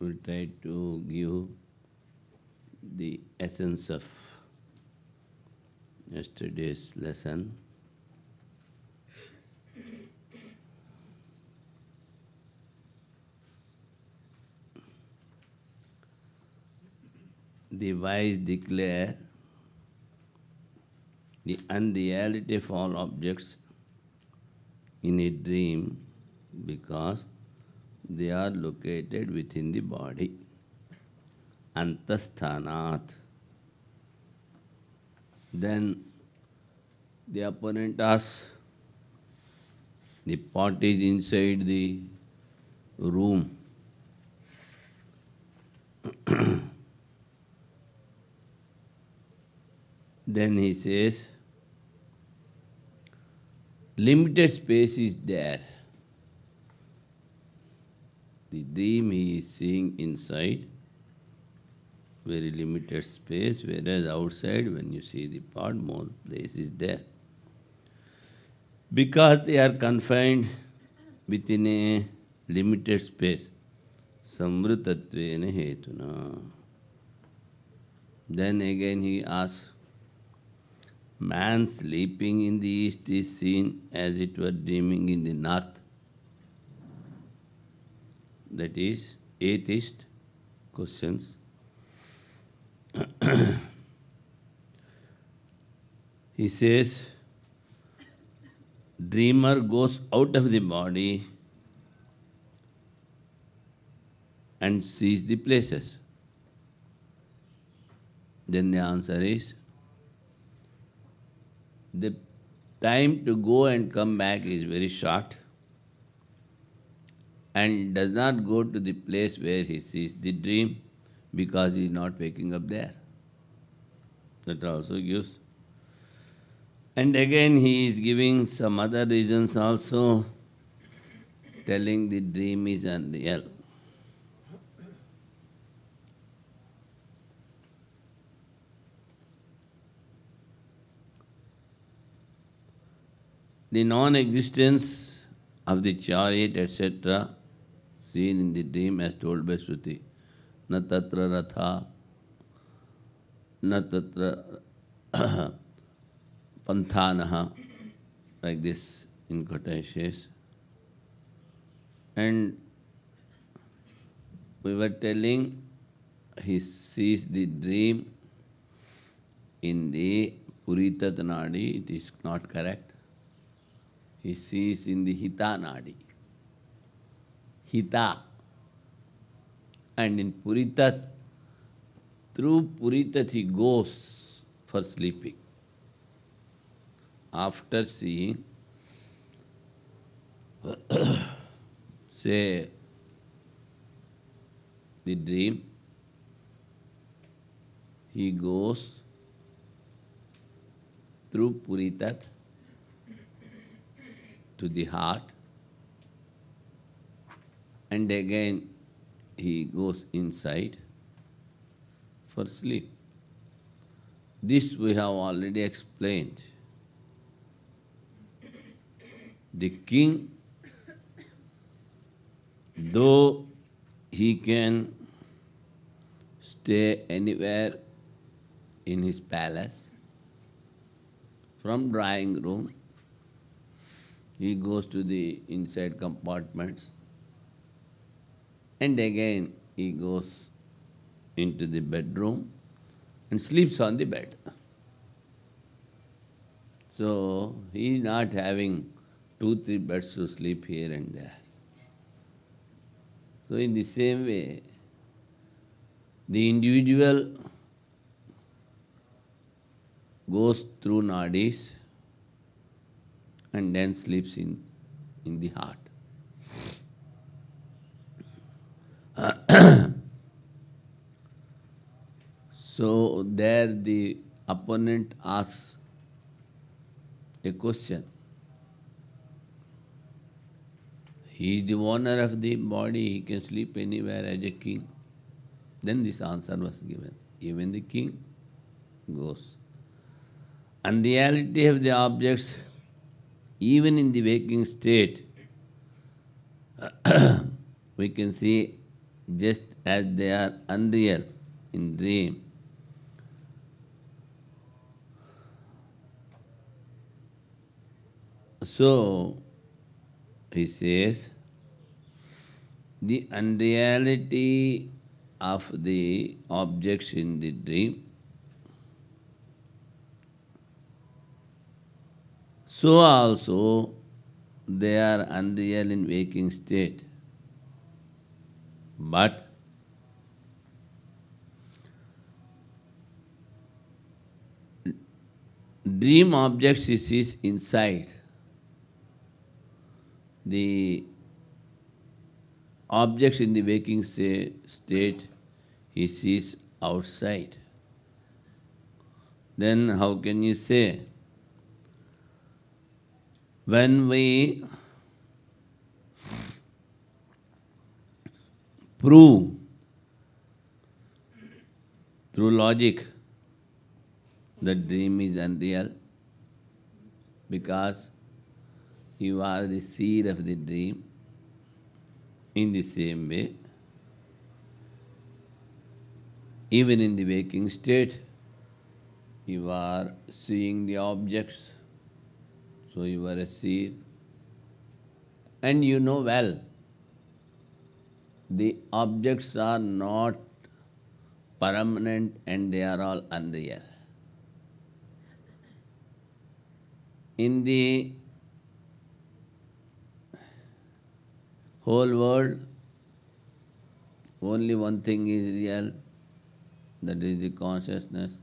will try to give the essence of yesterday's lesson. The wise declare the unreality of all objects in a dream because they are located within the body. Antasthanat. Then the opponent asks, the pot is inside the room. Then he says, limited space is there. The dream he is seeing inside, very limited space, whereas outside, when you see the pot, more place is there. Because they are confined within a limited space, samvritatvena hetuna. Then again he asks, man sleeping in the east is seen as it were dreaming in the north. That is, atheist questions. He says, dreamer goes out of the body and sees the places. Then the answer is, the time to go and come back is very short and does not go to the place where he sees the dream because he is not waking up there. That also gives. And again he is giving some other reasons also, telling the dream is unreal. The non-existence of the chariot, etc., seen in the dream as told by Shruti. Na tatra ratha, na tatra panthanaha, like this in Kata says. And we were telling he sees the dream in the Puritat Nadi, it is not correct. He sees in the Hita Nadi. Hita. And in Puritat, through Puritat he goes for sleeping. After seeing, say, the dream, he goes through Puritat to the heart, and again he goes inside for sleep. This we have already explained. The king, though he can stay anywhere in his palace, from drawing room, he goes to the inside compartments, and again he goes into the bedroom and sleeps on the bed. So he is not having 2-3 beds to sleep here and there. So in the same way, the individual goes through nadis and then sleeps in the heart. So there the opponent asks a question. He is the owner of the body, he can sleep anywhere as a king. Then this answer was given. Even the king goes. And the reality of the objects, even in the waking state, we can see just as they are unreal in dream, so he says the unreality of the objects in the dream, so also they are unreal in waking state. But dream objects he sees inside. The objects in the waking state he sees outside. Then how can you say? When we prove through logic that dream is unreal, because you are the seer of the dream, in the same way, even in the waking state, you are seeing the objects, so you are a seer. And you know well, the objects are not permanent and they are all unreal. In the whole world, only one thing is real, that is the consciousness.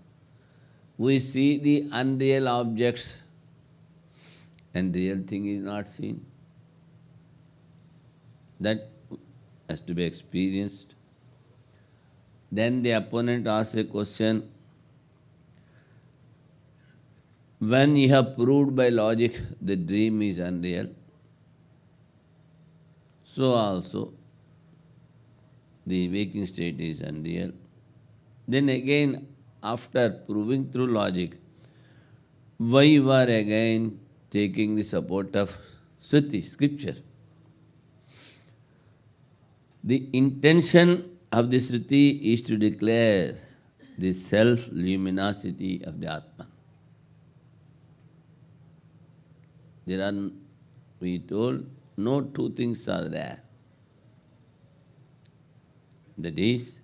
We see the unreal objects and real thing is not seen. That has to be experienced. Then the opponent asks a question, when you have proved by logic the dream is unreal, so also the waking state is unreal. Then again, after proving through logic, why you are again taking the support of Shruti, scripture? The intention of the Shruti is to declare the self-luminosity of the Atman. There are, we told, no two things are there. That is,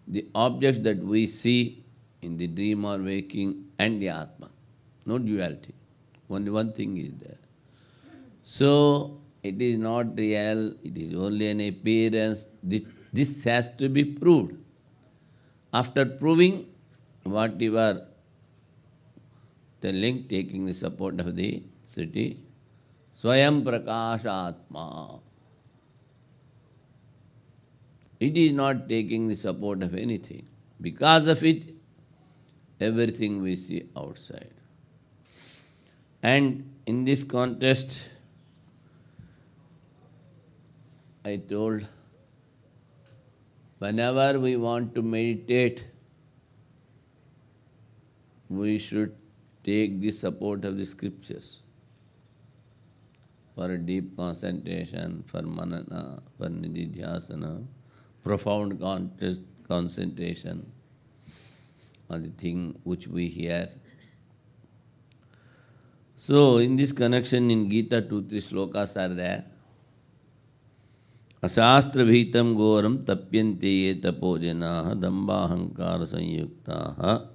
the objects that we see in the dream or waking and the Atman. No duality. Only one thing is there. So, it is not real, it is only an appearance. This has to be proved. After proving what you are telling, taking the support of the city, Swayam Prakasha Atma. It is not taking the support of anything. Because of it, everything we see outside. And in this context, I told, whenever we want to meditate, we should take the support of the scriptures for a deep concentration, for manana, for nididhyasana, profound concentration on the thing which we hear. So, in this connection in Gita, 2-3 slokas are there. Asastra bhitam goram tapyante ye tapojanaha dambahankara sanyuktaha.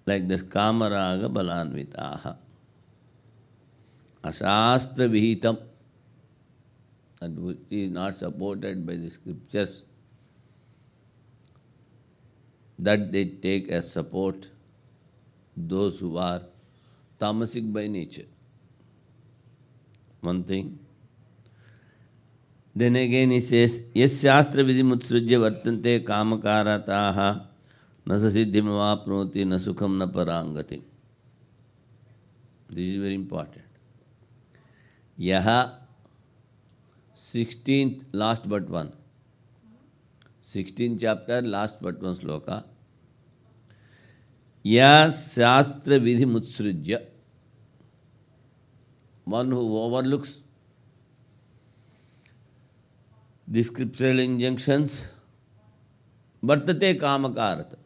Like this kamaraga balanvitaha. Asastra vihitam, that which is not supported by the scriptures, that they take as support those who are tamasic by nature. One thing. Then again he says, Yes shastra vidhim utsrujya vartante kamakarataha nasa siddhim vapnoti na sukham na parangati. This is very important. Yaha, 16th, last but one. 16th chapter, last but one sloka. Ya shastra vidhim utsrujya. One who overlooks the scriptural injunctions, vartate kamakarata.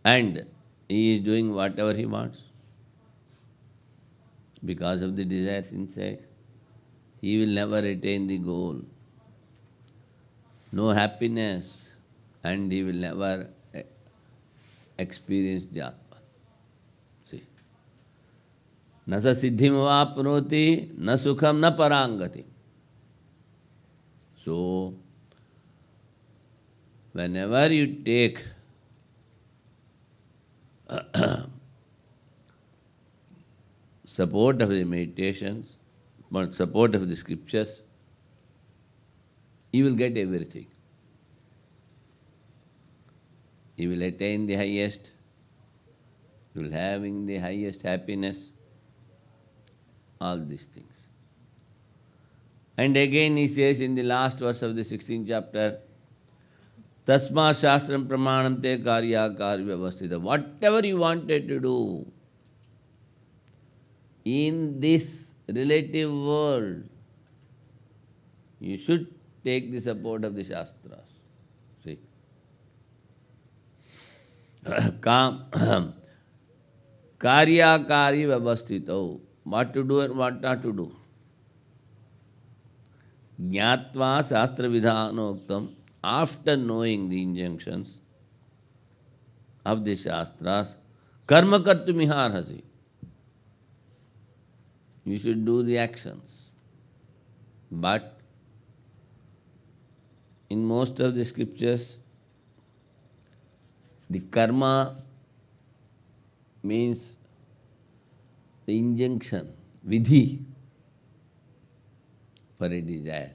And he is doing whatever he wants because of the desires inside. He will never attain the goal. No happiness, and he will never experience the Atma. See. Na sa siddhim vapnoti, na sukham, na parangati. So, whenever you take support of the meditations, support of the scriptures, you will get everything. You will attain the highest, you will having the highest happiness, all these things. And again he says in the last verse of the 16th chapter, Tasma Shastram Pramanam Te Karya Karya Vyavastita. Whatever you wanted to do in this relative world, you should take the support of the Shastras. See? Karya Karya Vyavastita. What to do and what not to do. Jnatva Shastra Vidhanoktam. After knowing the injunctions of the Shastras, karma kartumiharhasi. You should do the actions. But in most of the scriptures, the karma means the injunction, vidhi, for a desire.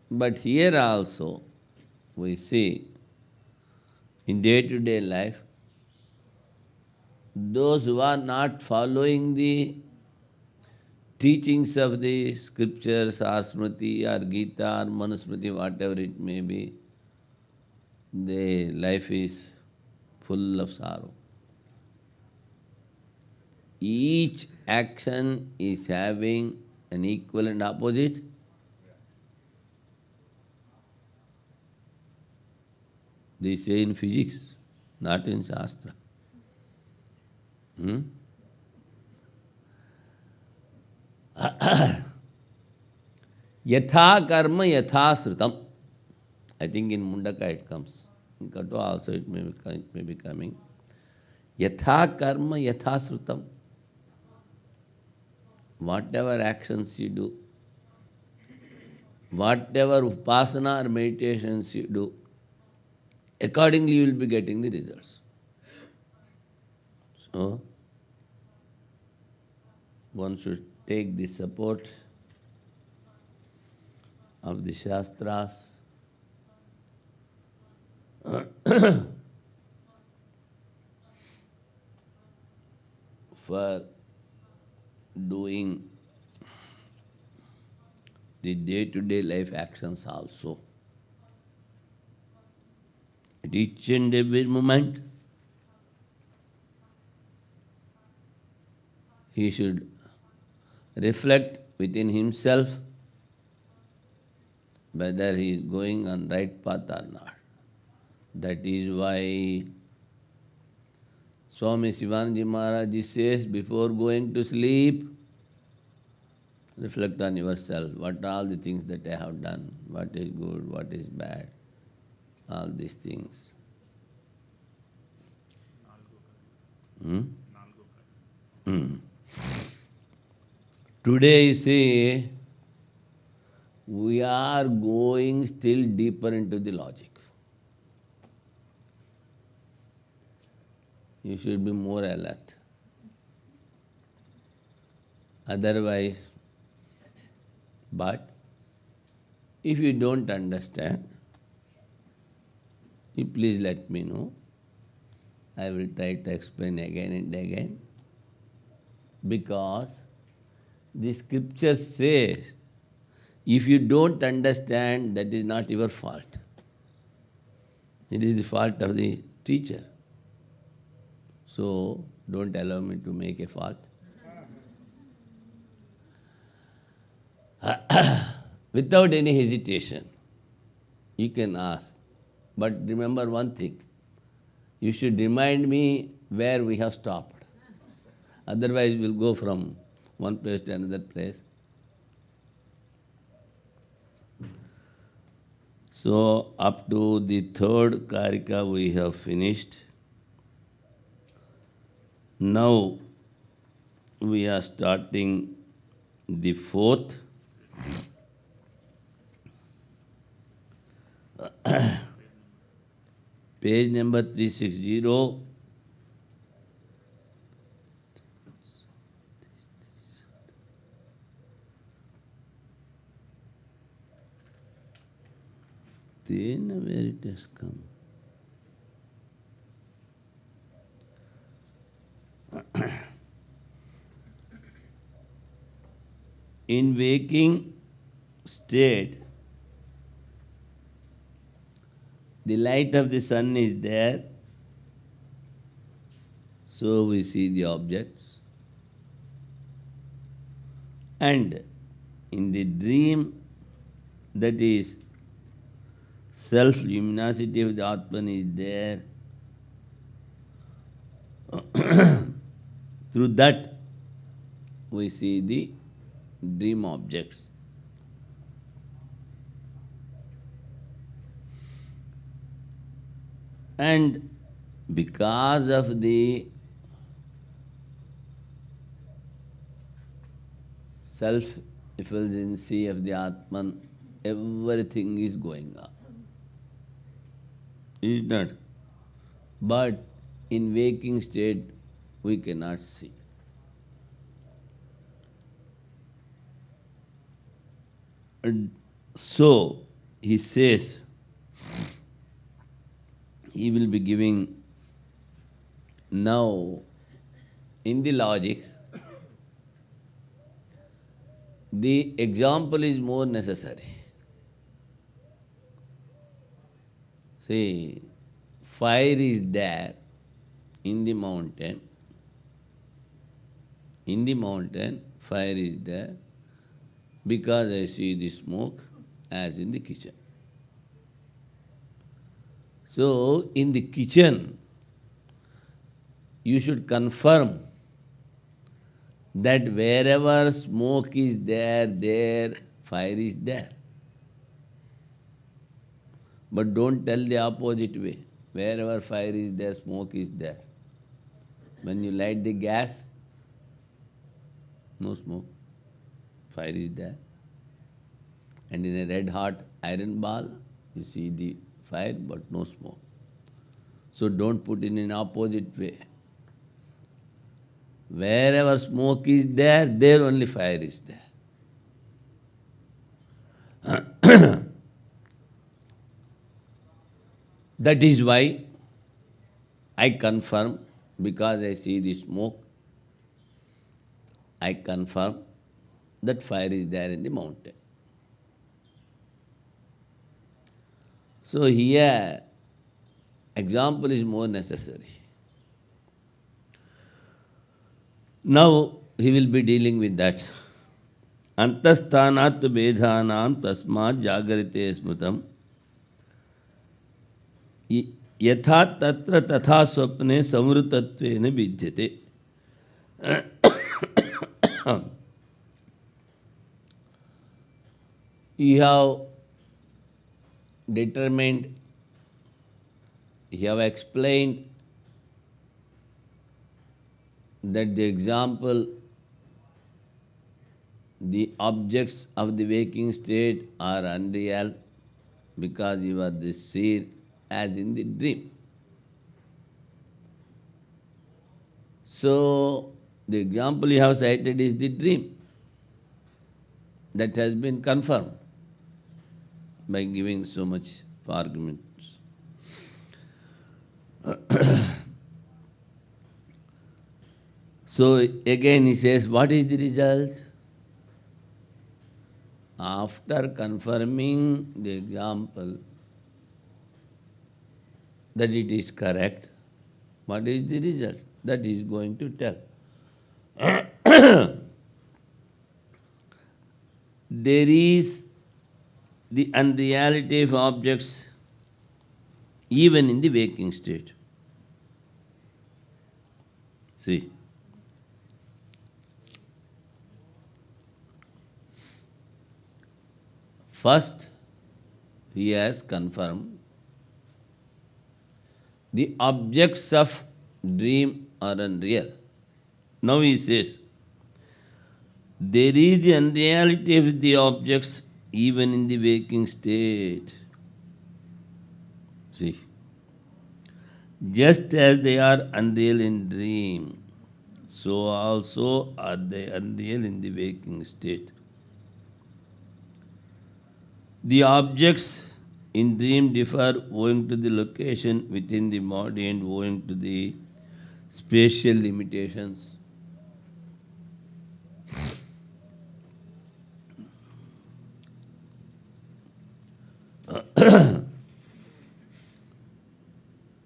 But here also, we see, in day-to-day life, those who are not following the teachings of the scriptures, or Smriti, or Gita, or Manusmriti, whatever it may be, their life is full of sorrow. Each action is having an equal and opposite. They say in physics, not in Shastra. Yatha karma yatha srutam. I think in Mundaka it comes. In Katwa also it may be coming. Yatha karma yatha srutam. Whatever actions you do, whatever upasana or meditations you do, accordingly you will be getting the results. So, one should take the support of the Shastras for doing the day-to-day life actions also. At each and every moment, he should reflect within himself whether he is going on right path or not. That is why Swami Shivanji Maharaj says, before going to sleep, reflect on yourself. What are all the things that I have done? What is good? What is bad? All these things. Today, you see, we are going still deeper into the logic. You should be more alert. Otherwise, but if you don't understand, you please let me know. I will try to explain again and again. Because the scripture says, if you don't understand, that is not your fault. It is the fault of the teacher. So, don't allow me to make a fault. without any hesitation, you can ask. But remember one thing, you should remind me where we have stopped. Otherwise, we'll go from one place to another place. So, up to the third karika we have finished. Now, we are starting the fourth. Page number 360. Then where it has come. In waking state, the light of the sun is there, so we see the objects. And in the dream, that is, self-luminosity of the Atman is there. Through that, we see the dream objects. And because of the self-effulgency of the Atman, everything is going up. Is it not? But in waking state, we cannot see. And so, he says, he will be giving now, in the logic, the example is more necessary. See, fire is there in the mountain. In the mountain, fire is there because I see the smoke as in the kitchen. So, in the kitchen, you should confirm that wherever smoke is there, there fire is there. But don't tell the opposite way. Wherever fire is there, smoke is there. When you light the gas, no smoke, fire is there. And in a red hot iron ball, you see the fire but no smoke. So don't put in an opposite way. Wherever smoke is there, there only fire is there. That is why I confirm, because I see the smoke, I confirm that fire is there in the mountain. So here, example is more necessary. Now, he will be dealing with that. Antasthanat bedhanam tasmat jagarite smutam yatha tatra tatha swapne samrutatvena vidyate. You have determined, you have explained that the example, the objects of the waking state are unreal because you are the seer as in the dream. So, the example you have cited is the dream. That has been confirmed by giving so much arguments. So again he says, what is the result? After confirming the example that it is correct, what is the result? That he is going to tell. there is the unreality of objects even in the waking state. See, first he has confirmed the objects of dream are unreal. Now he says, there is the unreality of the objects even in the waking state. See, just as they are unreal in dream, so also are they unreal in the waking state. The objects in dream differ owing to the location within the body and owing to the spatial limitations.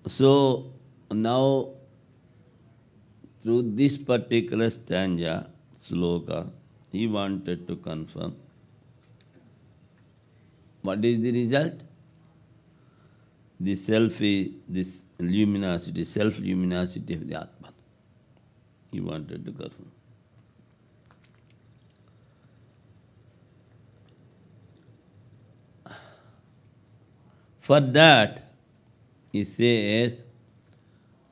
So now through this particular stanza, sloka, he wanted to confirm what is the result? The self is this luminosity, self-luminosity of the Atman. He wanted to confirm. For that, he says,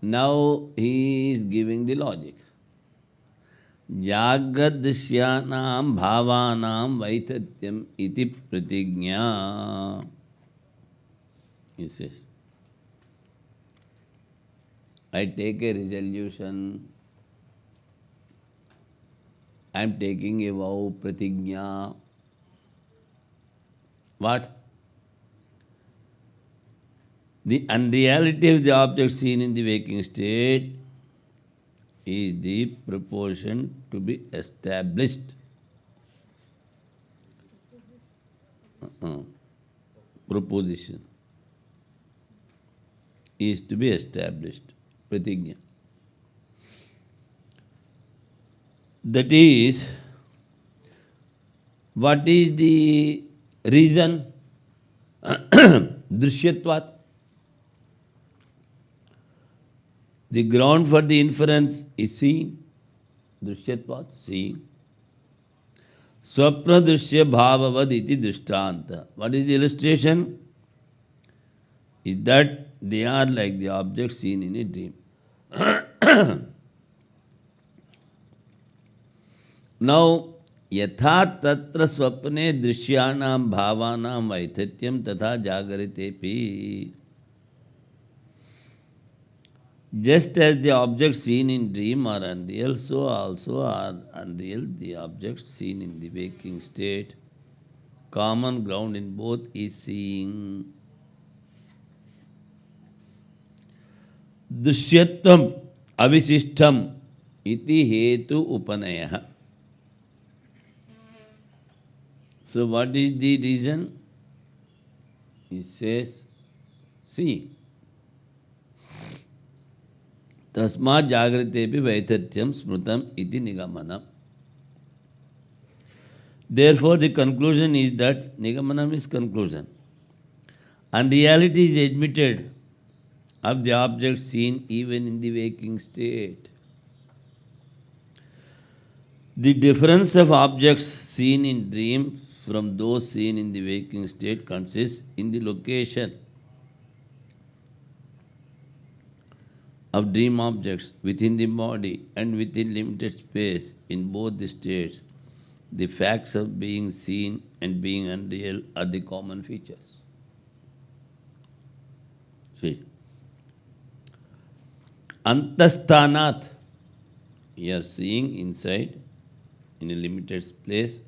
now he is giving the logic. Jagadrisyanam bhavanam vaitatyam iti pratignya. He says, I take a resolution, I am taking a vow, pratignya. What? The unreality of the object seen in the waking state is the proportion to be established. Proposition is to be established. Pratignya. That is, what is the reason? Drishyatvat. The ground for the inference is seeing. Drishyatvat, seeing. Swapna drishya bhavavad iti drishtanta. What is the illustration? Is that they are like the objects seen in a dream. Now, yatha tatra swapne drishyanam bhavanam vaithatyam tatha jagaritepi. Just as the objects seen in dream are unreal, so also are unreal the objects seen in the waking state. Common ground in both is seeing. Drishyatvam avisishtam iti hetu upanayah. So what is the reason? He says, see. Tasma jagritepi vaithatyam smrutam iti nigamanam. Therefore, the conclusion is that nigamanam is conclusion. And reality is admitted of the object seen even in the waking state. The difference of objects seen in dream from those seen in the waking state consists in the location of dream objects within the body and within limited space in both the states. The facts of being seen and being unreal are the common features. See. Antasthanat, you are seeing inside in a limited place.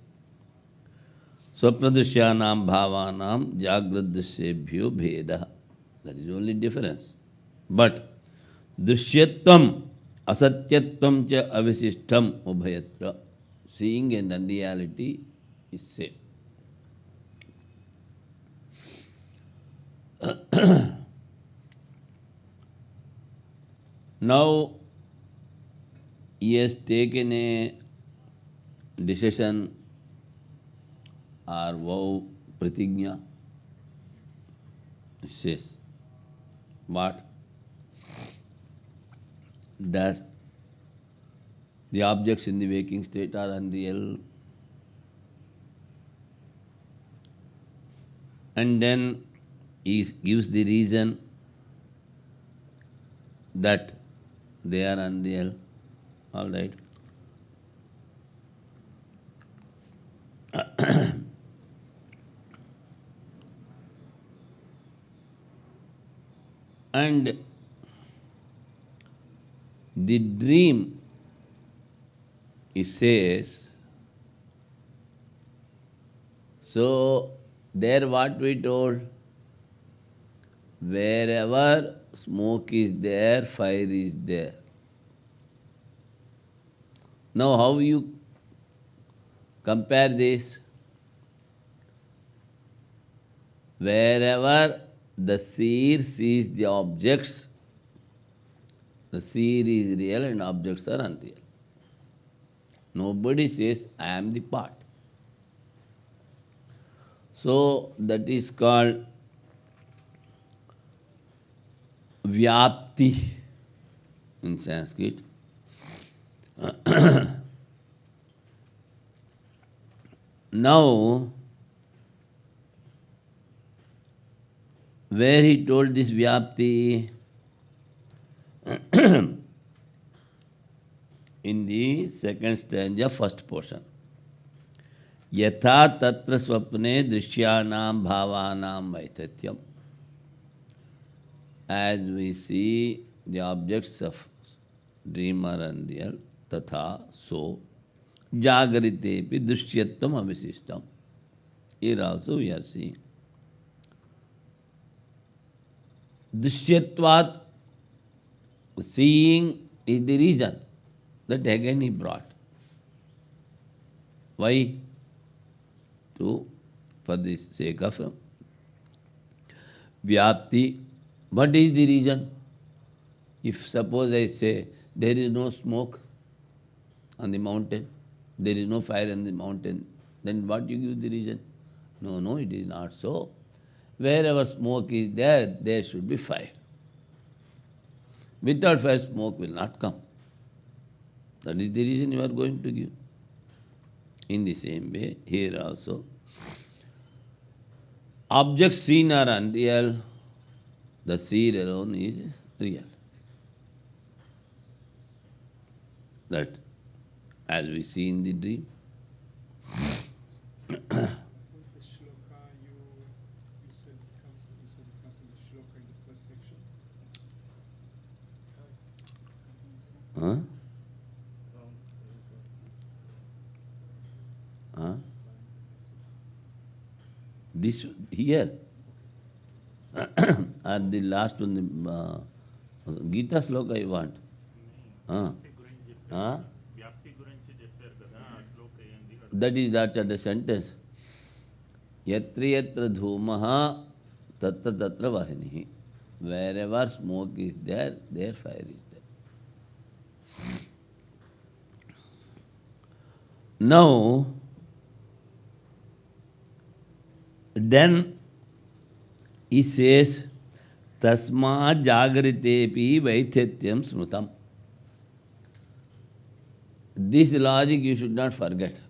Swapnadrishyanam bhavanam jagradrishyebhyo bheda. That is the only difference. But drishyatvam asatyatvam cha avisishtam ubhayatra. Seeing and unreality is same. Now, he has taken a decision or vow, pratigna. It says what? That the objects in the waking state are unreal. And then he gives the reason that they are unreal. All right. And the dream, he says, so there what we told, wherever smoke is there, fire is there. Now how you compare this? Wherever the seer sees the objects, the seer is real and objects are unreal. Nobody says, I am the part. So that is called vyapti in Sanskrit. Now, where he told this vyapti? In the second stanza, first portion. Yatha tatra swapne drisyanam bhavanam vaitatyam. As we see the objects of dream are unreal, tatha, so, jagaritepi drishyatvam avisishtam. Here also we are seeing. Drishyatvat, seeing is the reason. That again he brought. Why? For the sake of vyapti. What is the reason? If suppose I say there is no smoke on the mountain, there is no fire on the mountain, then what you give the reason? No, it is not so. Wherever smoke is there, there should be fire. Without fire, smoke will not come. That is the reason you are going to give. In the same way, here also, objects seen are unreal, the seer alone is real. That, as we see in the dream. Was the shloka you said it comes in the shloka in the first section? Huh? Huh? This here, at the last one, the Gita sloka I want. Huh? Huh? That's the sentence. Yatra yatra dhumaha tatra tatra vahinihi. Wherever smoke is there, there fire is there. Now, then he says, tasma jagritepi vaityatyam smrutam. This logic you should not forget.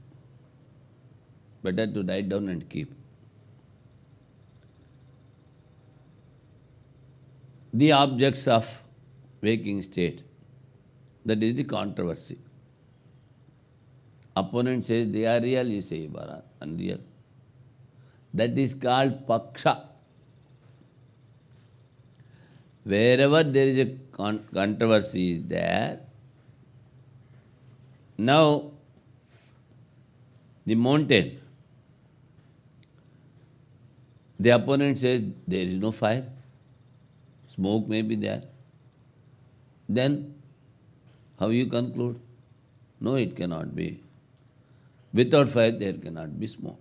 Better to write down and keep. The objects of waking state, that is the controversy. Opponent says they are real, you say you are unreal. That is called paksha. Wherever there is a controversy is there, now the mountain, the opponent says there is no fire, smoke may be there. Then how you conclude? No, it cannot be. Without fire there cannot be smoke.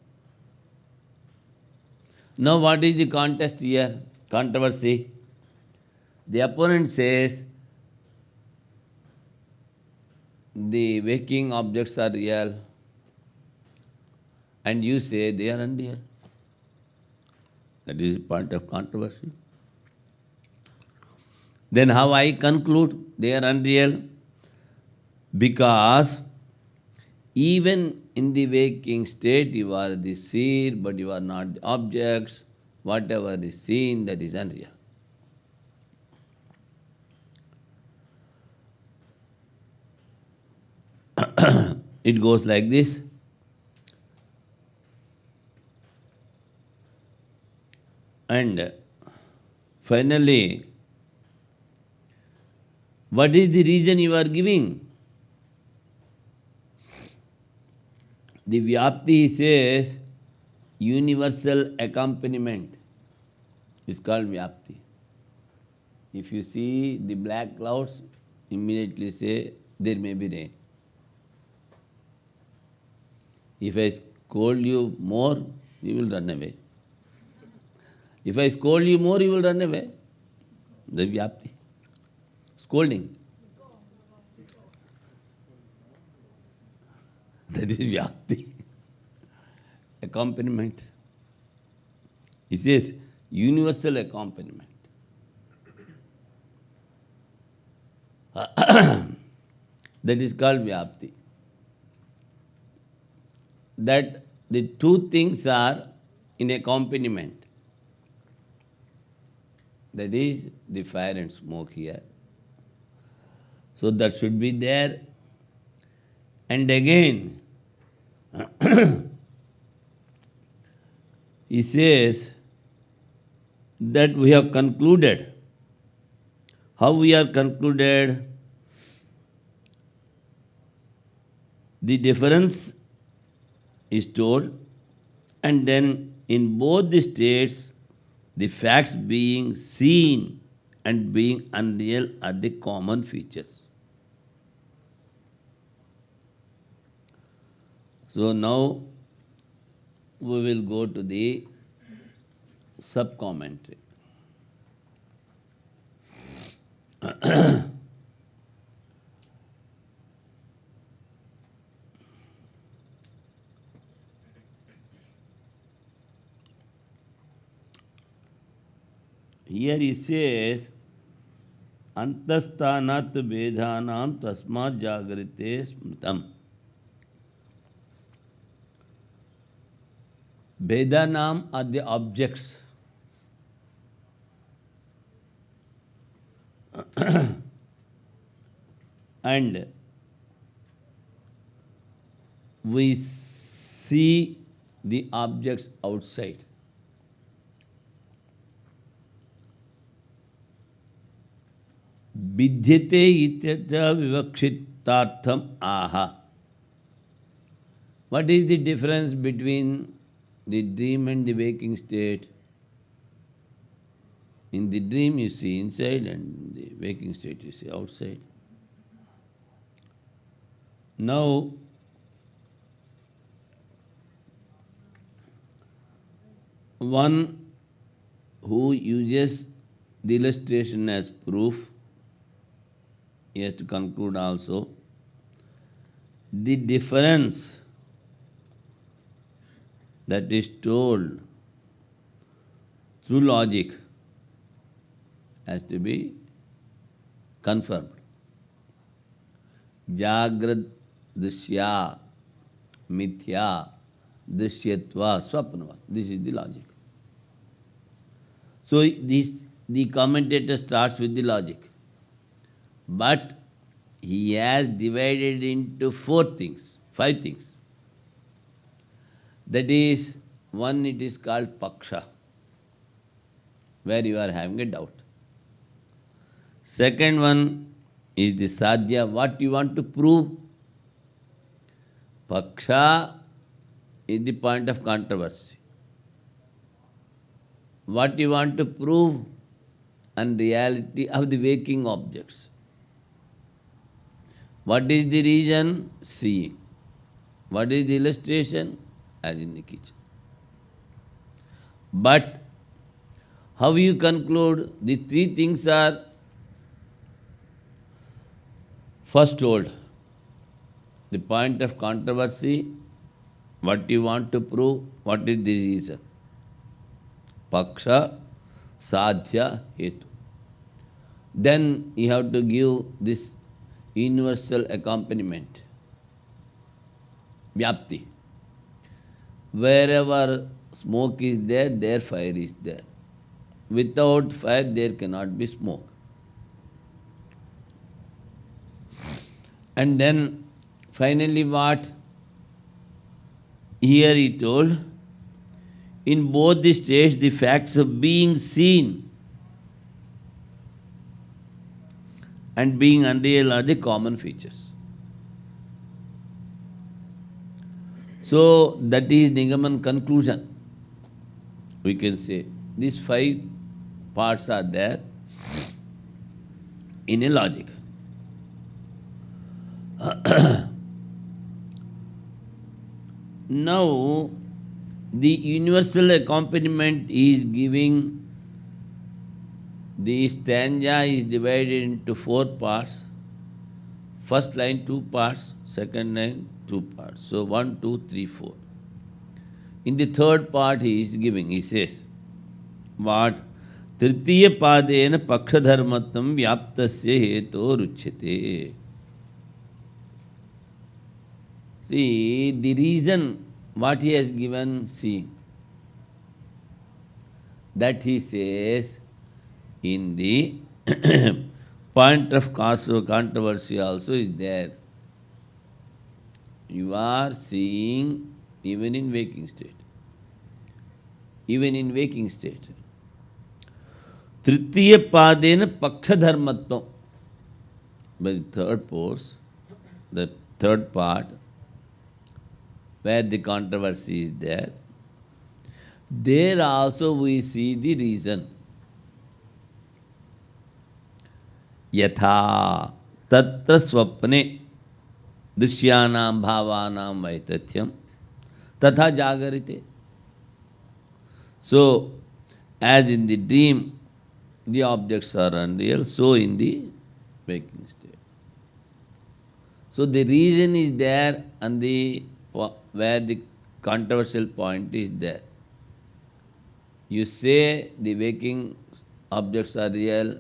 Now what is the contest here? Controversy. The opponent says the waking objects are real and you say they are unreal. That is the point of controversy. Then how I conclude they are unreal? Because even in the waking state you are the seer, but you are not the objects. Whatever is seen, that is unreal. It goes like this. And finally, what is the reason you are giving? The Vyapti says universal accompaniment is called Vyapti. If you see the black clouds, immediately say there may be rain. If I scold you more, you will run away. If I scold you more, you will run away. The Vyapti. Scolding. That is Vyapti. Accompaniment. He says universal accompaniment. That is called Vyapti. That the two things are in accompaniment. That is the fire and smoke here. So that should be there. And again, he says that we have concluded. How we are concluded? The difference is told, and then in both the states, the facts being seen and being unreal are the common features. So now we will go to the sub-commentary. Here he says, Antasthanat vedhanam tasmat jagrite smritam. Vedanam are the objects. And we see the objects outside. Vidhyate ityatra vivakshitartham aha. What is the difference between the dream and the waking state? In the dream you see inside, and in the waking state you see outside. Now, one who uses the illustration as proof, he has to conclude also, the difference that is told through logic has to be confirmed. Jagrad drisya mithya drishyatva swapnava. This is the logic. So the commentator starts with the logic. But he has divided into 5 things. That is, one, it is called paksha, where you are having a doubt. Second one is the sadhya, what you want to prove. Paksha is the point of controversy. What you want to prove, and reality of the waking objects. What is the reason? Seeing. What is the illustration? As in the kitchen. But how you conclude? The 3 things are first told. The point of controversy, What you want to prove? What is the reason? Paksha, sadhya, hetu. Then you have to give this universal accompaniment, vyapti. Wherever smoke is there, there fire is there. Without fire, there cannot be smoke. And then finally what? Here he told, in both the states, the facts of being seen and being unreal are the common features. So that is Nigaman conclusion. We can say these 5 parts are there in a logic. Now, the universal accompaniment is giving, the stanza is divided into 4 parts. First line 2 parts, second line 2 parts. So 1, 2, 3, 4. In the third part he is giving, he says, what? Tritiya padena pakshadharmattam vyaptasya heto ruchyate. See, the reason what he has given, see, that he says in the point of controversy also is there. You are seeing even in waking state. Even in waking state. Tritiya padena pakshadharmatvam. By the third pose, the third part, where the controversy is there, there also we see the reason. Yatha tatra swapne drisyanam bhavanam vaitatyam tatha jagarite. So, as in the dream, the objects are unreal, so in the waking state. So the reason is there and the where the controversial point is there. You say the waking objects are real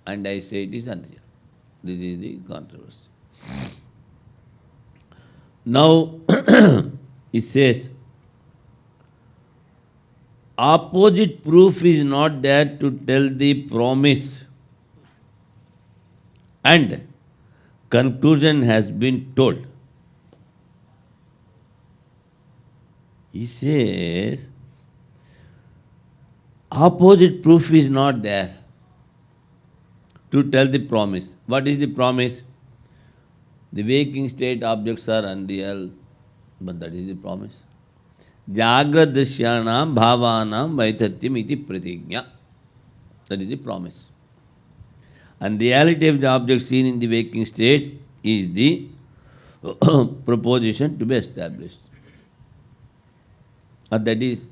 and I say it is unreal. This is the controversy. Now, it says, opposite proof is not there to tell the promise and conclusion has been told. He says, opposite proof is not there to tell the promise. What is the promise? The waking state objects are unreal, but that is the promise. Jagrad drishyanam bhavanam vaitatyam iti pratignya. That is the promise. And the reality of the object seen in the waking state is the proposition to be established. And that is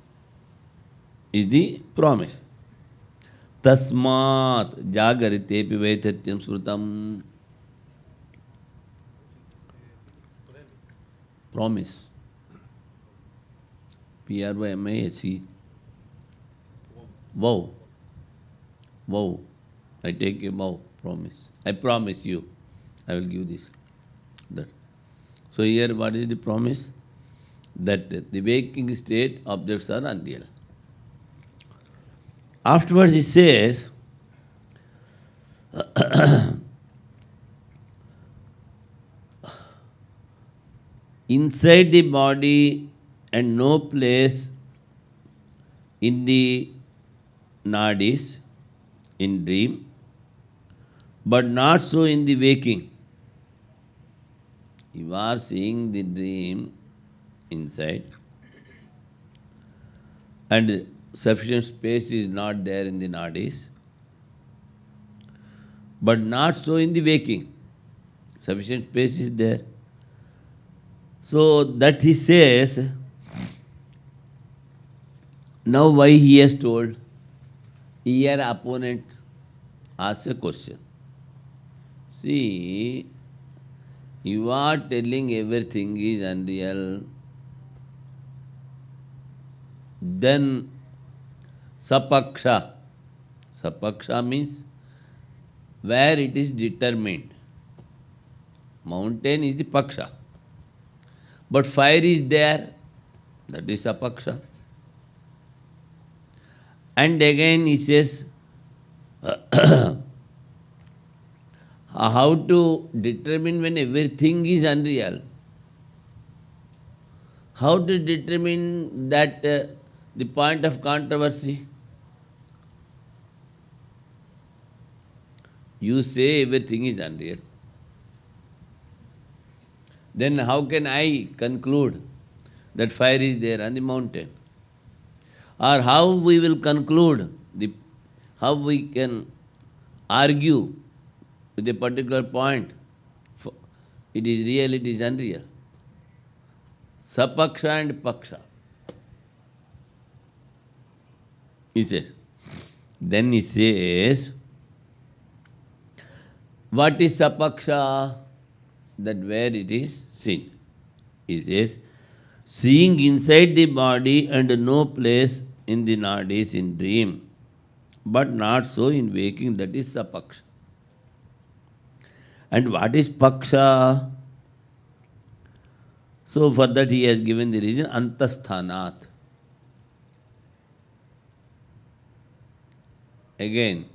the promise. Tasmat jagaritepi vaitatyam srutam. Promise. P-R-O-M-I-S-E. Vow. Vow. I take a vow, promise. I promise you, I will give this. That. So here what is the promise? That the waking state objects are unreal. Afterwards he says, inside the body and no place in the nadis, in dream, but not so in the waking. You are seeing the dream inside and sufficient space is not there in the nadis, but not so in the waking. Sufficient space is there. So that he says, now why he has told? Here opponent asks a question. See, You are telling everything is unreal, then sapaksha. Sapaksha means where it is determined. Mountain is the paksha. But fire is there, that is sapaksha. And again he says, how to determine when everything is unreal? How to determine that the point of controversy? You say everything is unreal. Then how can I conclude that fire is there on the mountain? Or how we will conclude, how we can argue with a particular point? It is real, it is unreal. Sapaksha and paksha. He says. Then he says, what is sapaksha? That where it is seen. He says, seeing inside the body and no place in the nadis in dream, but not so in waking, that is sapaksha. And what is paksha? So for that he has given the reason, antasthanat. Again,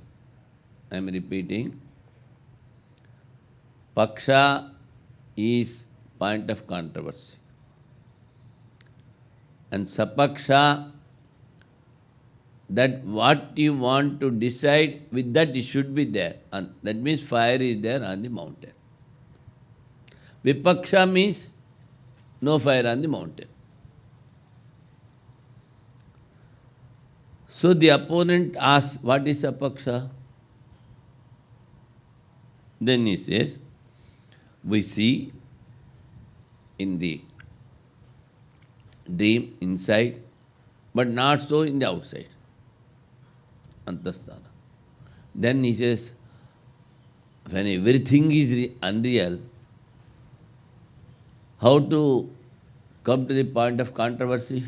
I am repeating, paksha is point of controversy. And sapaksha, that what you want to decide, with that it should be there. And that means fire is there on the mountain. Vipaksha means no fire on the mountain. So the opponent asks, what is sapaksha? Then he says, we see in the dream inside, but not so in the outside. Antasthana. Then he says, when everything is unreal, how to come to the point of controversy?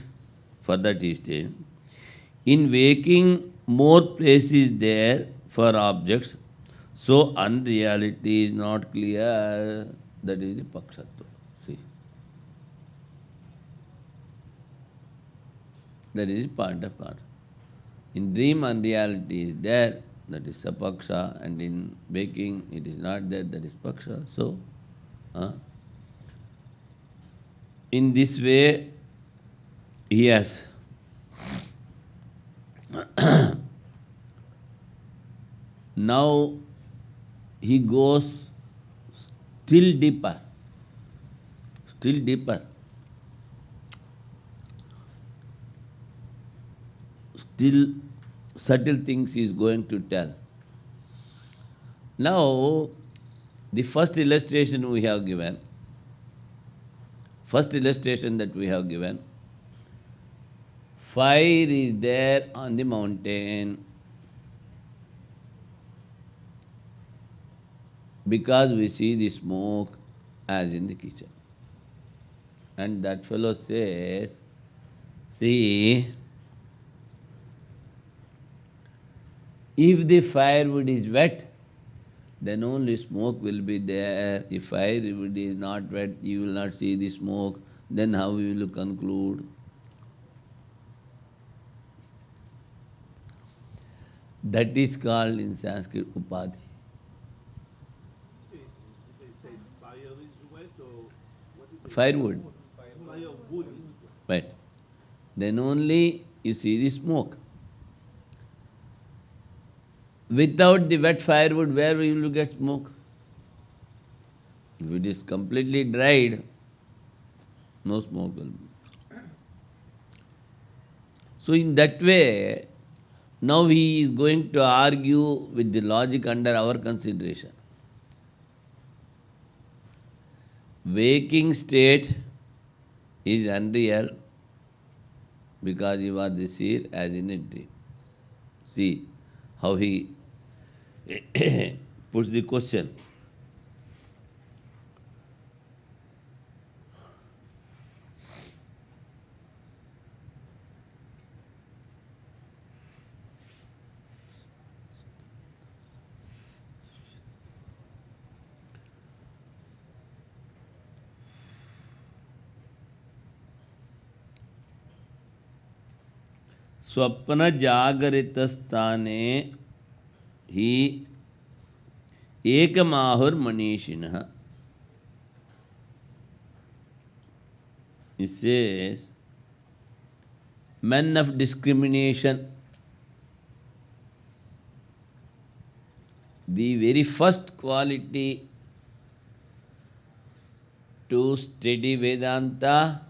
For that he says, in waking more place is there for objects, so unreality is not clear. That is the pakshatva. See. That is the point of controversy. In dream unreality is there, that is sapaksha, and in waking it is not there, that is paksha. So, in this way, he has now he goes still deeper, still deeper. Still subtle things he is going to tell. Now, the first illustration we have given, fire is there on the mountain because we see the smoke as in the kitchen. And that fellow says, see, if the firewood is wet, then only smoke will be there. If firewood is not wet, you will not see the smoke. Then how we will conclude? That is called in Sanskrit upadhi. They say fire is wet or what is it? Firewood. Firewood. Wet. Then only you see the smoke. Without the wet firewood, where will you get smoke? If it is completely dried, no smoke will be. So in that way, now he is going to argue with the logic under our consideration. Waking state is unreal because you are the seer as in a dream. See how he puts the question. Swapna Jagarita Sthane He Ekamahur Manishinaha. He says, men of discrimination, the very first quality to steady Vedanta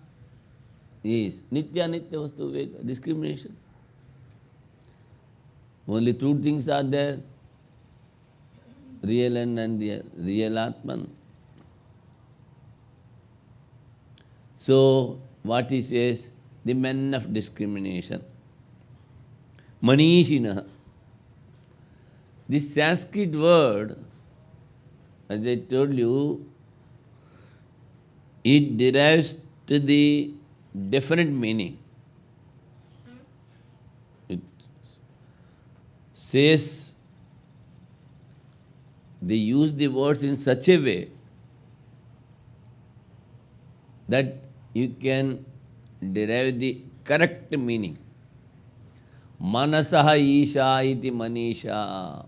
is Nitya Nitya Vastu Viveka, discrimination. Only two things are there, real and unreal, real Atman. So, what he says, the men of discrimination. Manishinaha. This Sanskrit word, as I told you, it derives to the definite meaning. It says, they use the words in such a way that you can derive the correct meaning. Manasaha Isha iti Manisha.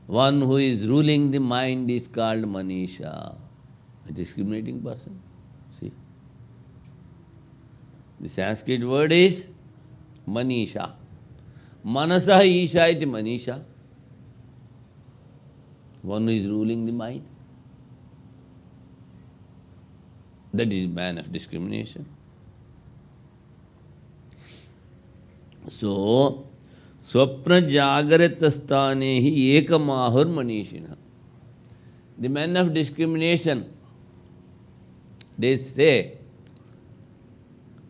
One who is ruling the mind is called Manisha. A discriminating person. See? The Sanskrit word is Manisha. Manasaha Isha iti Manisha. One who is ruling the mind. That is man of discrimination. So, Swapna Jagarita Sthane Hi Ekamahur Manishina. The men of discrimination, they say,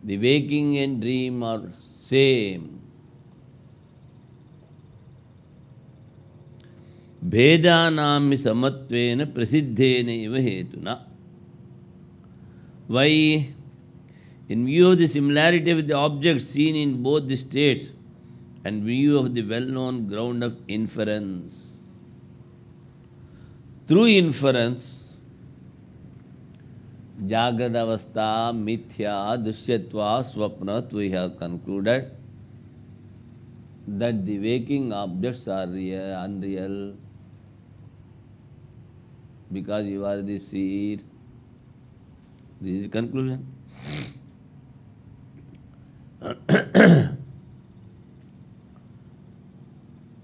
the waking and dream are same. Bhedanam samatvena prasiddhena iva hetuna. Why? In view of the similarity with the objects seen in both the states and view of the well-known ground of inference. Through inference, Jagradavastha, Mithya, Dushyatva, Swapnat, we have concluded that the waking objects are real, unreal, because you are the seer. This is the conclusion.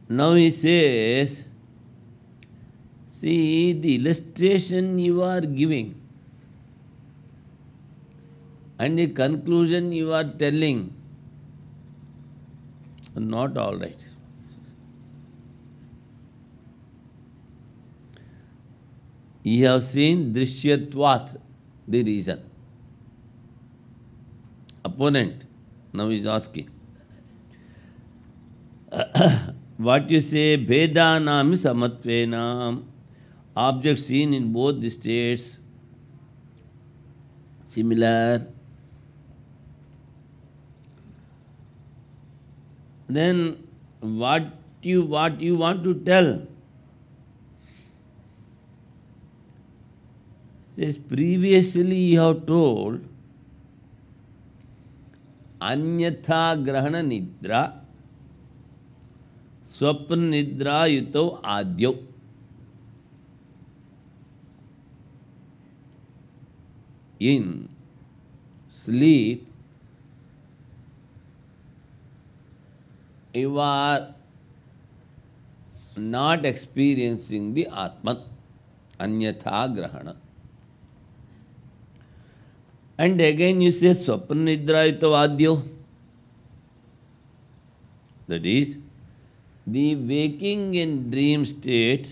Now he says, see, the illustration you are giving and the conclusion you are telling are not all right. You have seen Drishyatvat, the reason. Opponent now is asking. What you say, Bhedanam samatvena, objects seen in both the states, similar. Then what you want to tell? Says previously you have told Anyatha Grahana Nidra Swapna Nidra Yuto Adyo. In sleep, you are not experiencing the Atman, Anyatha Grahana. And again you say Swapna Nidra Yuto Adyo. That is, the waking and dream state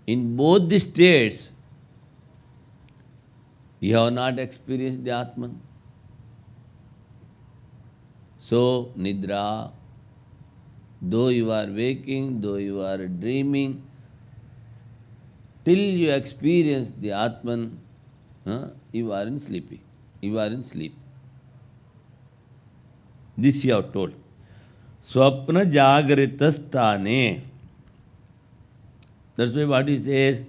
in both the states you have not experienced the Atman. So, Nidra, though you are waking, though you are dreaming, till you experience the Atman, you are in sleepy. You are in sleep. This you have told. Swapna Jagrita Sthane. That's why what he says,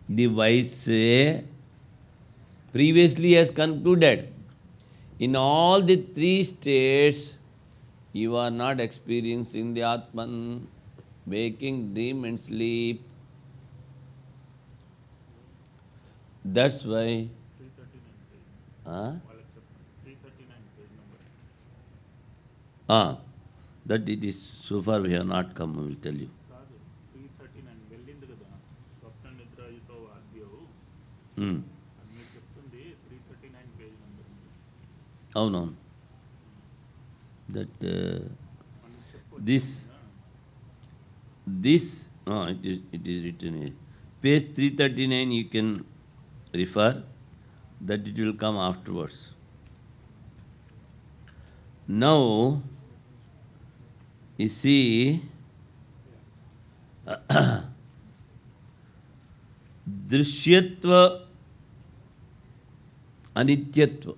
the wise say, Previously he has concluded, in all the three states, you are not experiencing the Atman, waking, dream and sleep. That's why 339 page. huh? All except 339 page number. That it is so far we have not come, I will tell you. కాదు 339 వెళ్ళింది కదా స్వప్న నిద్రయుతో ఆద్యవు Hmm. అది మీరు చెప్తుంది 339 page number అవునవును. That మనం చెప్పవచ్చు this it is written here. Page 339 you can refer, that it will come afterwards. Now you see drishyatva anityatva,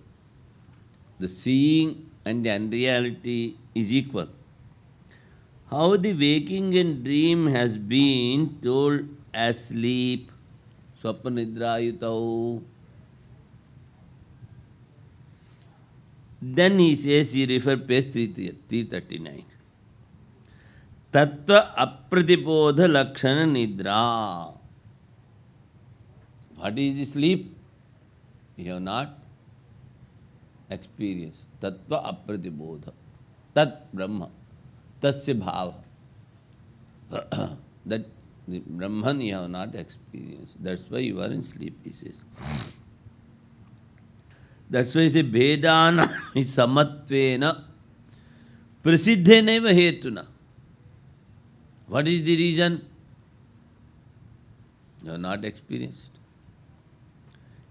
the seeing and the unreality is equal. How the waking and dream has been told as sleep, swapanidra-yutau. Then he says, he refer page 339. Tattva apratibodha lakshana nidra. What is the sleep? You have not experienced. Tattva apratibodha. Tat Brahma. Tasya bhava. That the Brahman you have not experienced. That's why you are in sleep, he says. That's why he says, Vedana samatvena prasiddhenaiva hetuna. What is the reason? You have not experienced.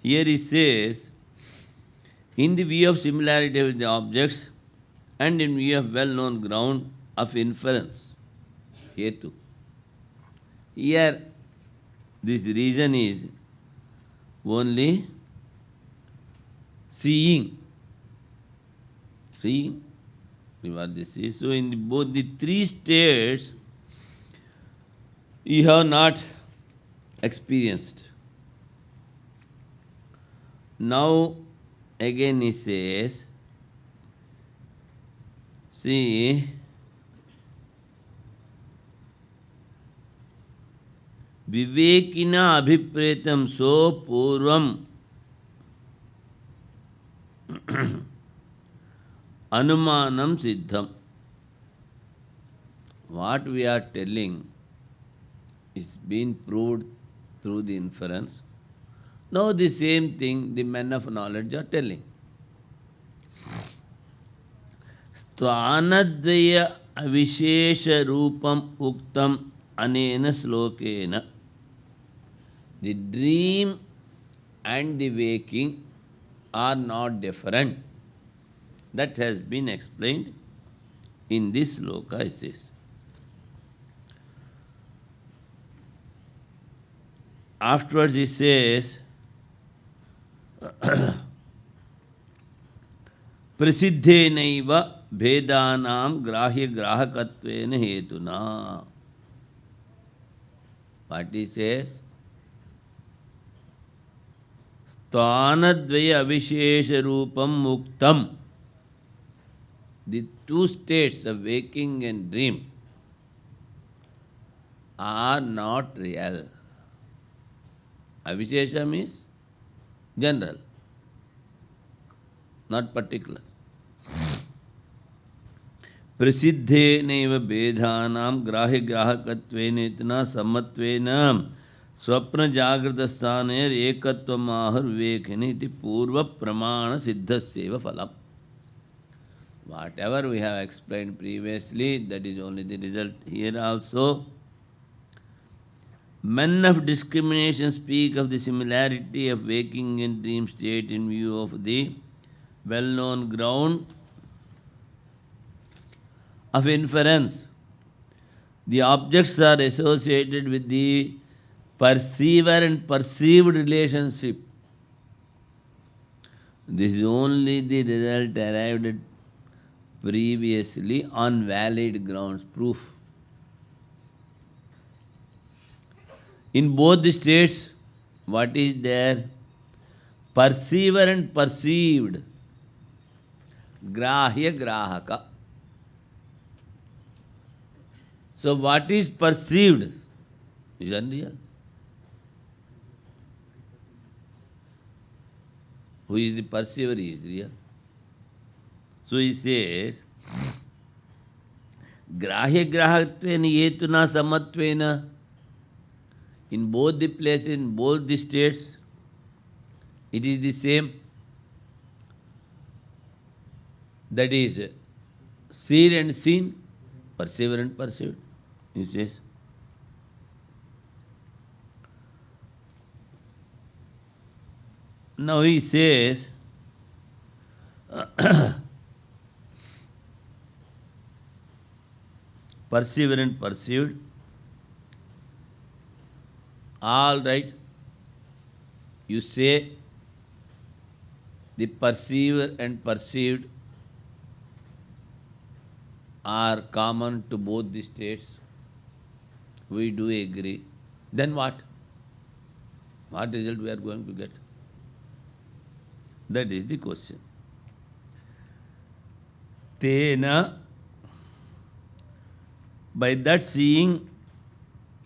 Here he says, in the view of similarity with the objects and in view of well-known ground of inference, hetu. Here, this reason is only seeing. Seeing. What this is. So in both the three states, you have not experienced. Now, again he says, see, vivekina abhipretam so purvam anumanam siddham. What we are telling is been proved through the inference. Now the same thing the men of knowledge are telling. Stvanadvaya avishesha rupam uktam anena slokena. The dream and the waking are not different. That has been explained in this sloka, it says. Afterwards he says, prasiddhenaiva bhedanam grahya grahakatvena hetuna. What he says? Stvanadvaya avishesha rupam muktam. The two states of waking and dream are not real. Avishesha means general, not particular. Prasiddhenaiva bedhanam grahya grahakatvena itna sammatvena swapna jagrata sthaner ekatvam ahar vivekene iti purva pramana siddhasyeva phalam. Whatever we have explained previously, that is only the result here also. Men of discrimination speak of the similarity of waking and dream state in view of the well-known ground of inference. The objects are associated with the perceiver and perceived relationship. This is only the result arrived at previously on valid grounds, proof. In both the states, what is there? perceiver and perceived, grahya grahaka. So what is perceived is unreal. Who is the perceiver? He is real. So he says, grahya grahatvena yetuna samatvena. In both the places, in both the states, it is the same. That is, seen and seen, perceiver and perceived. He says. Now he says, perceiver and perceived, all right. You say the perceiver and perceived are common to both the states. We do agree. Then what? What result we are going to get? That is the question. Tena, by that seeing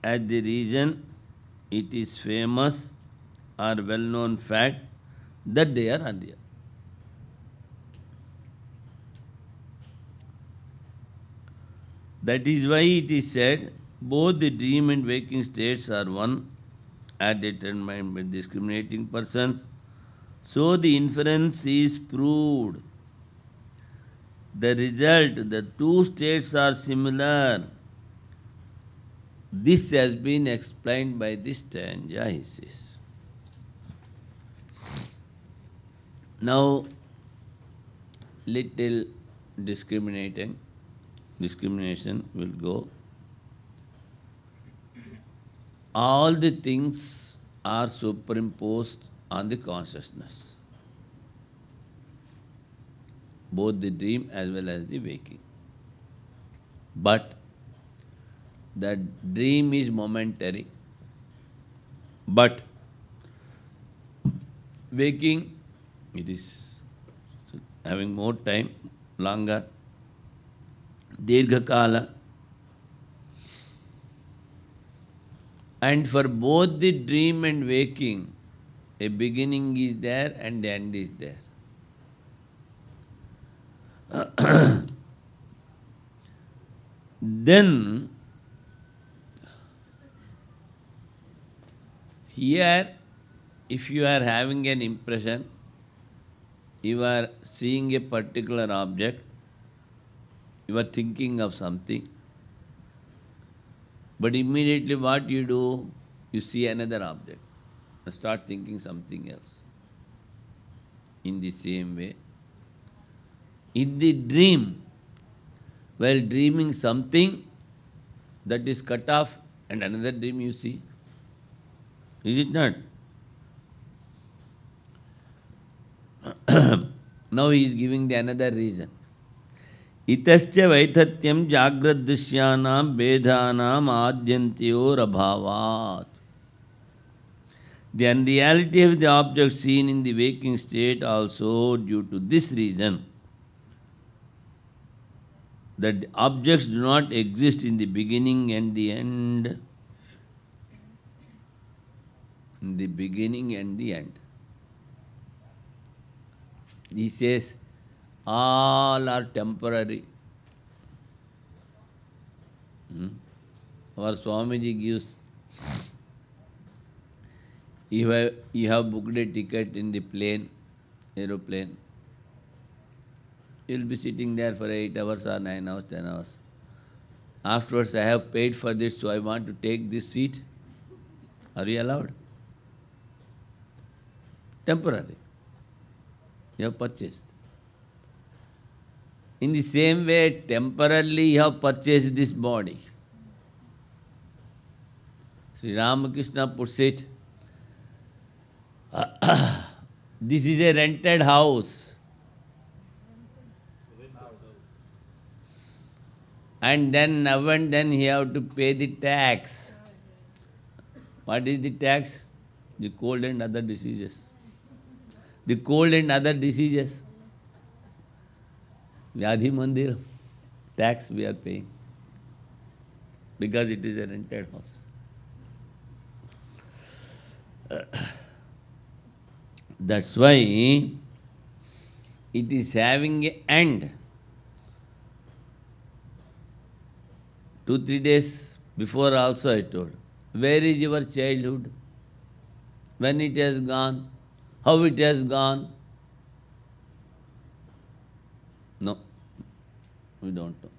as the reason, it is famous or well-known fact that they are unreal. That is why it is said, both the dream and waking states are one, as determined by discriminating persons. So the inference is proved. The result, the two states are similar. This has been explained by this stanza, he says. Now, little discrimination will go. All the things are superimposed on the consciousness, both the dream as well as the waking. But the dream is momentary, but waking, it is having more time, longer, dirghakala. And for both the dream and waking, a beginning is there and the end is there. Then, here, if you are having an impression, you are seeing a particular object, you are thinking of something, but immediately what you do? You see another object and start thinking something else. In the same way, in the dream, while dreaming something that is cut off and another dream you see. Is it not? Now he is giving the another reason. Itascha vaithatyam jagradishyanam bedhanam adyantyor abhavat. The unreality of the object seen in the waking state also due to this reason, that the objects do not exist in the beginning and the end. In the beginning and the end. He says, all are temporary. Our Swamiji gives, you have booked a ticket in the plane, aeroplane. You will be sitting there for 8 hours or 9 hours, 10 hours. Afterwards, I have paid for this, so I want to take this seat. Are you allowed? Temporary. You have purchased. In the same way, temporarily you have purchased this body. Sri Ramakrishna puts it, this is a rented house. And then now and then he have to pay the tax. What is the tax? The cold and other diseases. the cold and other diseases. Vyadhi Mandir, tax we are paying because it is a rented house. That's why it is having an end. 2-3 days before also I told, where is your childhood? When it has gone? How it has gone? No, we don't know.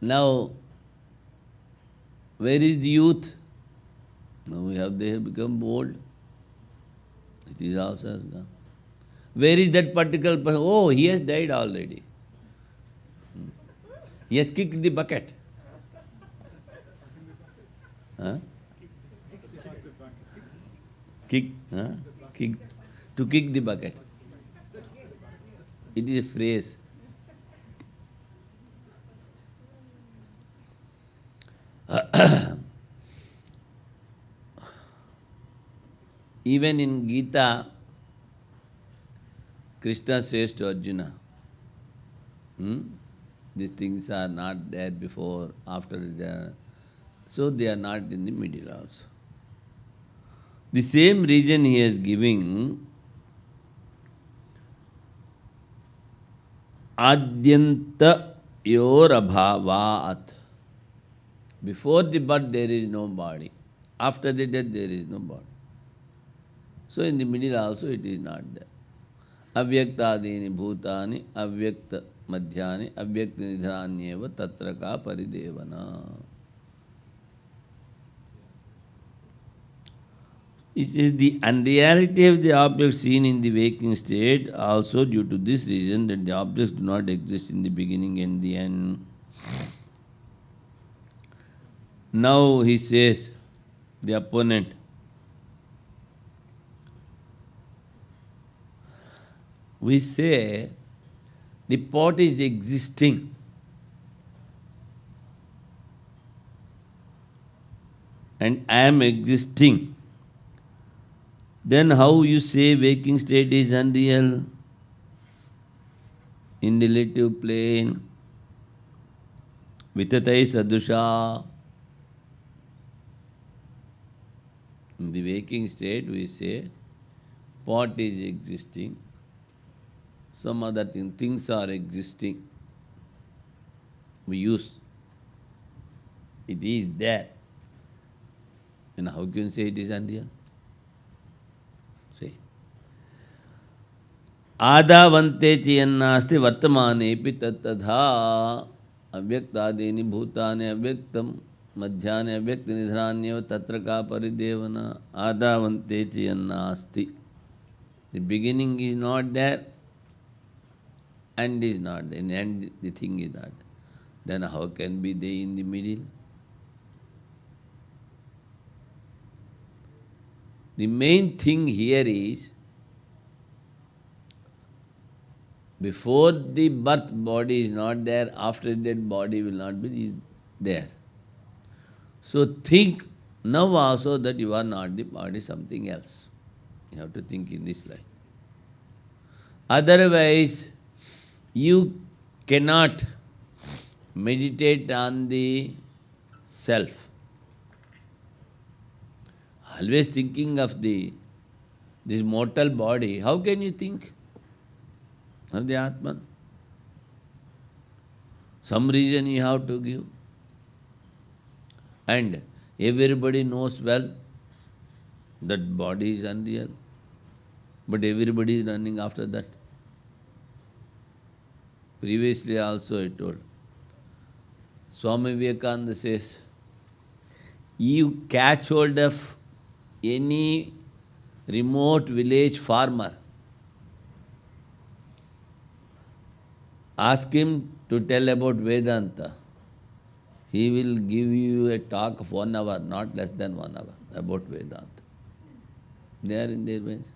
Now, where is the youth? Now they have become old. It is also has gone. Where is that particular person? Oh, he has died already. He has kicked the bucket. Huh? Kick, huh? Kick, to kick the bucket. It is a phrase. Even in Gita, Krishna says to Arjuna, these things are not there before, after, so they are not in the middle also. The same reason he is giving, Adyanta yor abhavat. Before the birth there is no body. After the death there is no body. So in the middle also it is not there. Avyaktadini bhutani, avyakta madhyani, avyakta nidharanyeva tatraka paridevana. It is the unreality of the object seen in the waking state, also due to this reason that the objects do not exist in the beginning and the end. Now he says, the opponent, we say the pot is existing. And I am existing. Then how you say waking state is unreal? In relative plane, vitatai sadusha. In the waking state we say pot is existing, some other things are existing. We use. It is there. And how can you say it is unreal? Say. Adavante chiyannasti vartamanepi tattadha avyaktadini bhutani avyaktam madhyani avyakta nidharanyeva tatraka paridevana adavante chiyannasti. The beginning is not there, end is not there. In the end the thing is not there. Then how can be they in the middle? The main thing here is, before the birth body is not there, after that body will not be there. So think now also that you are not the body, something else. You have to think in this line. Otherwise, you cannot meditate on the self. Always thinking of this mortal body, how can you think of the Atman? Some reason you have to give. And everybody knows well that body is unreal. But everybody is running after that. Previously also I told. Swami Medhananda says, you catch hold of any remote village farmer, ask him to tell about Vedanta. He will give you a talk of 1 hour, not less than 1 hour, about Vedanta. They are in their ways.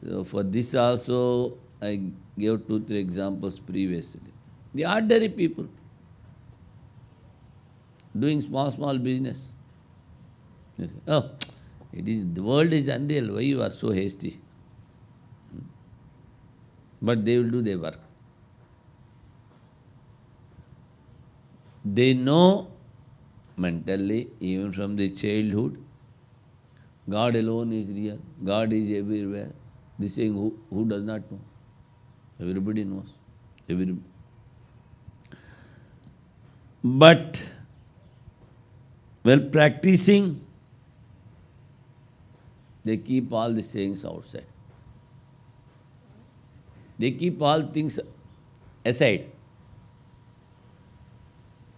So for this also, I gave 2-3 examples previously. The ordinary people doing small business. They say, oh, The world is unreal. Why you are so hasty? But they will do their work. They know mentally, even from the childhood, God alone is real. God is everywhere. This thing who does not know? Everybody knows. But while practicing, they keep all the sayings outside. They keep all things aside.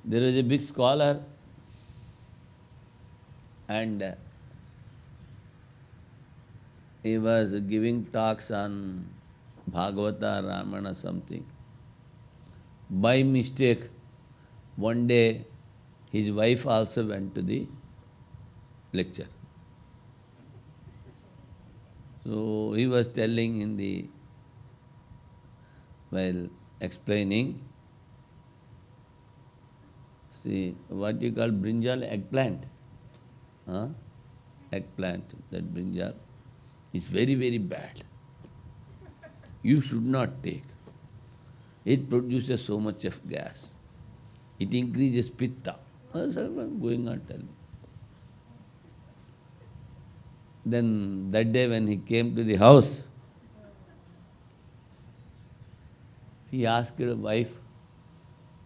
There was a big scholar and he was giving talks on Bhagavata, Ramana, something. By mistake, one day his wife also went to the lecture. So he was telling while explaining, see, what you call brinjal, eggplant. Huh? Eggplant, that brinjal is very, very bad. You should not take. It produces so much of gas. It increases pitta. That's what I'm going on telling. Then that day when he came to the house, he asked the wife,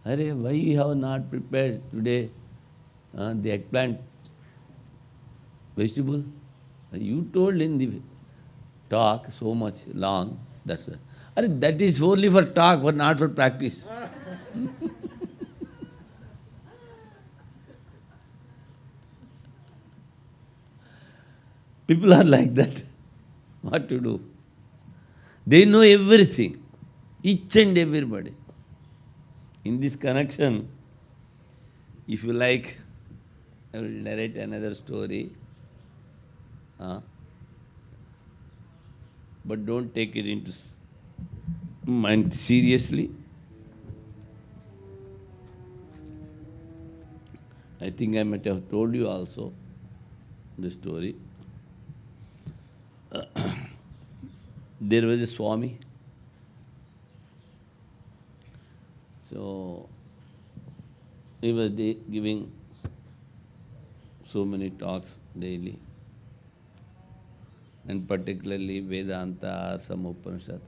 "Arey, why you have not prepared today the eggplant vegetable? You told in the talk so much long, that's why." Arey, that is only for talk, but not for practice. People are like that. What to do? They know everything, each and everybody. In this connection, if you like, I will narrate another story. But don't take it into mind seriously. I think I might have told you also the story. There was a Swami. So he was giving so many talks daily, and particularly Vedanta or some Upanishad.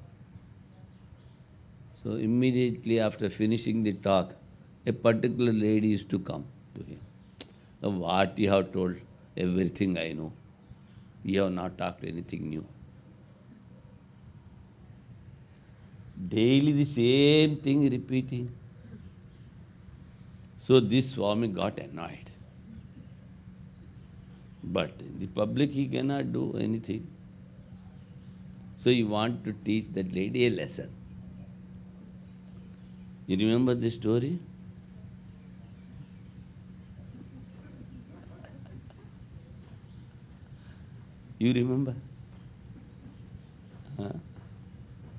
So immediately after finishing the talk, a particular lady used to come to him. What you have told, everything I know. You have not talked anything new. Daily the same thing repeating. So this Swami got annoyed. But in the public he cannot do anything. So he wanted to teach that lady a lesson. You remember this story? You remember?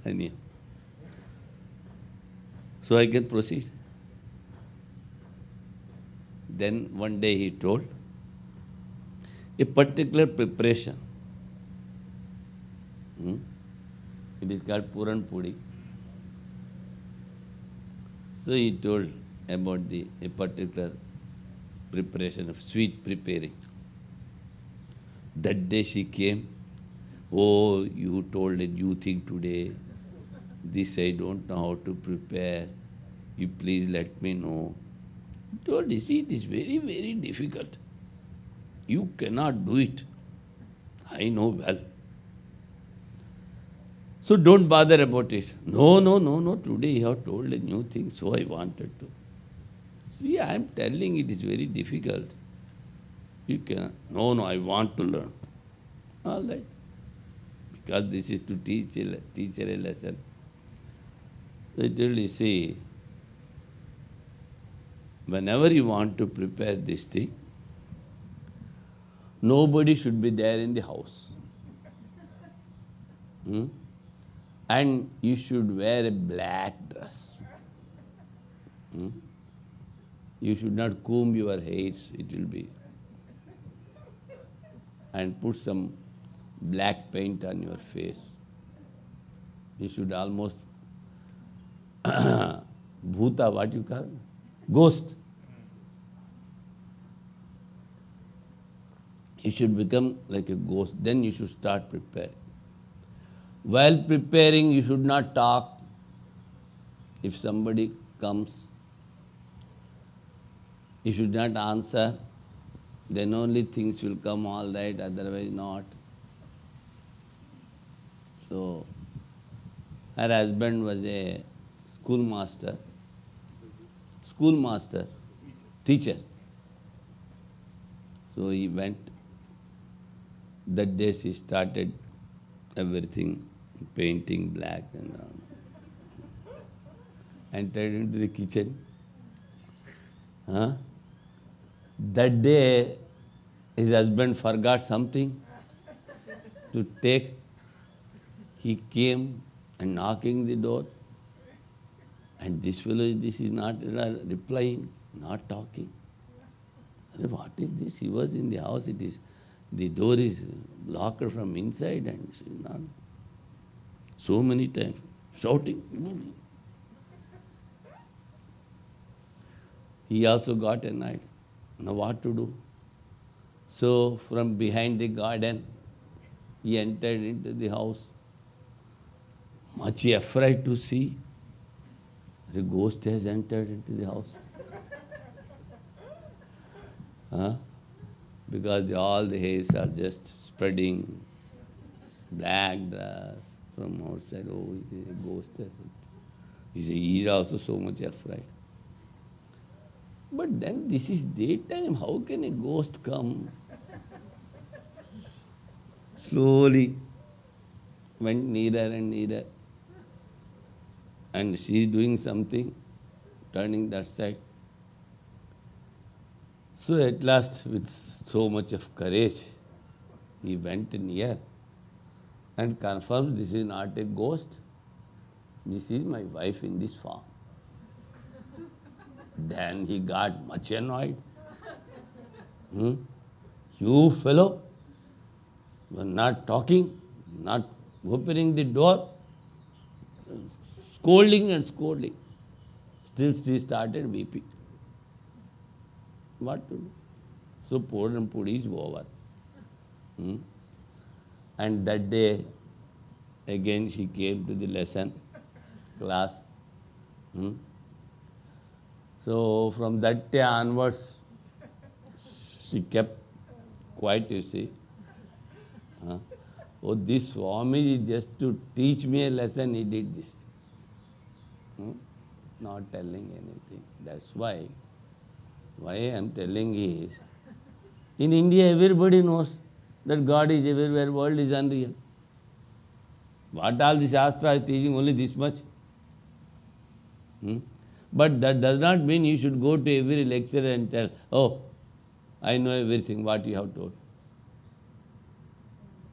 I knew. So I can proceed. Then one day he told a particular preparation. It is called Puran Pudi. So he told about a particular preparation of sweet preparing. That day she came. Oh, you told a new thing today. This I don't know how to prepare. You please let me know. He told, you see, it is very, very difficult. You cannot do it. I know well. So don't bother about it. No. Today you have told a new thing, so I wanted to. See, I am telling it is very difficult. You cannot. No, I want to learn. All right. Because this is to teach her a lesson. So I told you, see, whenever you want to prepare this thing, nobody should be there in the house. And you should wear a black dress. You should not comb your hairs, it will be. and put some black paint on your face. You should almost bhuta, what you call? Ghost. You should become like a ghost. Then you should start preparing. While preparing, you should not talk. If somebody comes, you should not answer. Then only things will come all right, otherwise not. So, her husband was a schoolmaster, teacher. So he went. That day she started everything, painting black and all. Entered into the kitchen. That day his husband forgot something to take. He came and knocking the door. And this fellow, this is not replying, not talking. What is this? He was in the house, the door is locked from inside and she's not. So many times, shouting. He also got annoyed. Now what to do? So from behind the garden, he entered into the house. Much afraid to see the ghost has entered into the house. Because all the hairs are just spreading, black dress from outside. Oh, the ghost has entered. He is also so much afraid. But then this is daytime, how can a ghost come? Slowly went nearer and nearer. And she is doing something, turning that side. So at last, with so much of courage, he went near and confirmed, this is not a ghost. This is my wife in this form. Then he got much annoyed. You fellow, you are not talking, not opening the door, scolding and scolding. Still she started weeping. What to do? So Puran Pudi is over. And that day, again she came to the lesson, class. So from that day onwards, she kept quiet, you see. Oh, this Swami, just to teach me a lesson, he did this. Not telling anything. That's why I am telling is, in India everybody knows that God is everywhere, world is unreal. What all the Shastra is teaching, only this much. But that does not mean you should go to every lecturer and tell, oh, I know everything what you have told.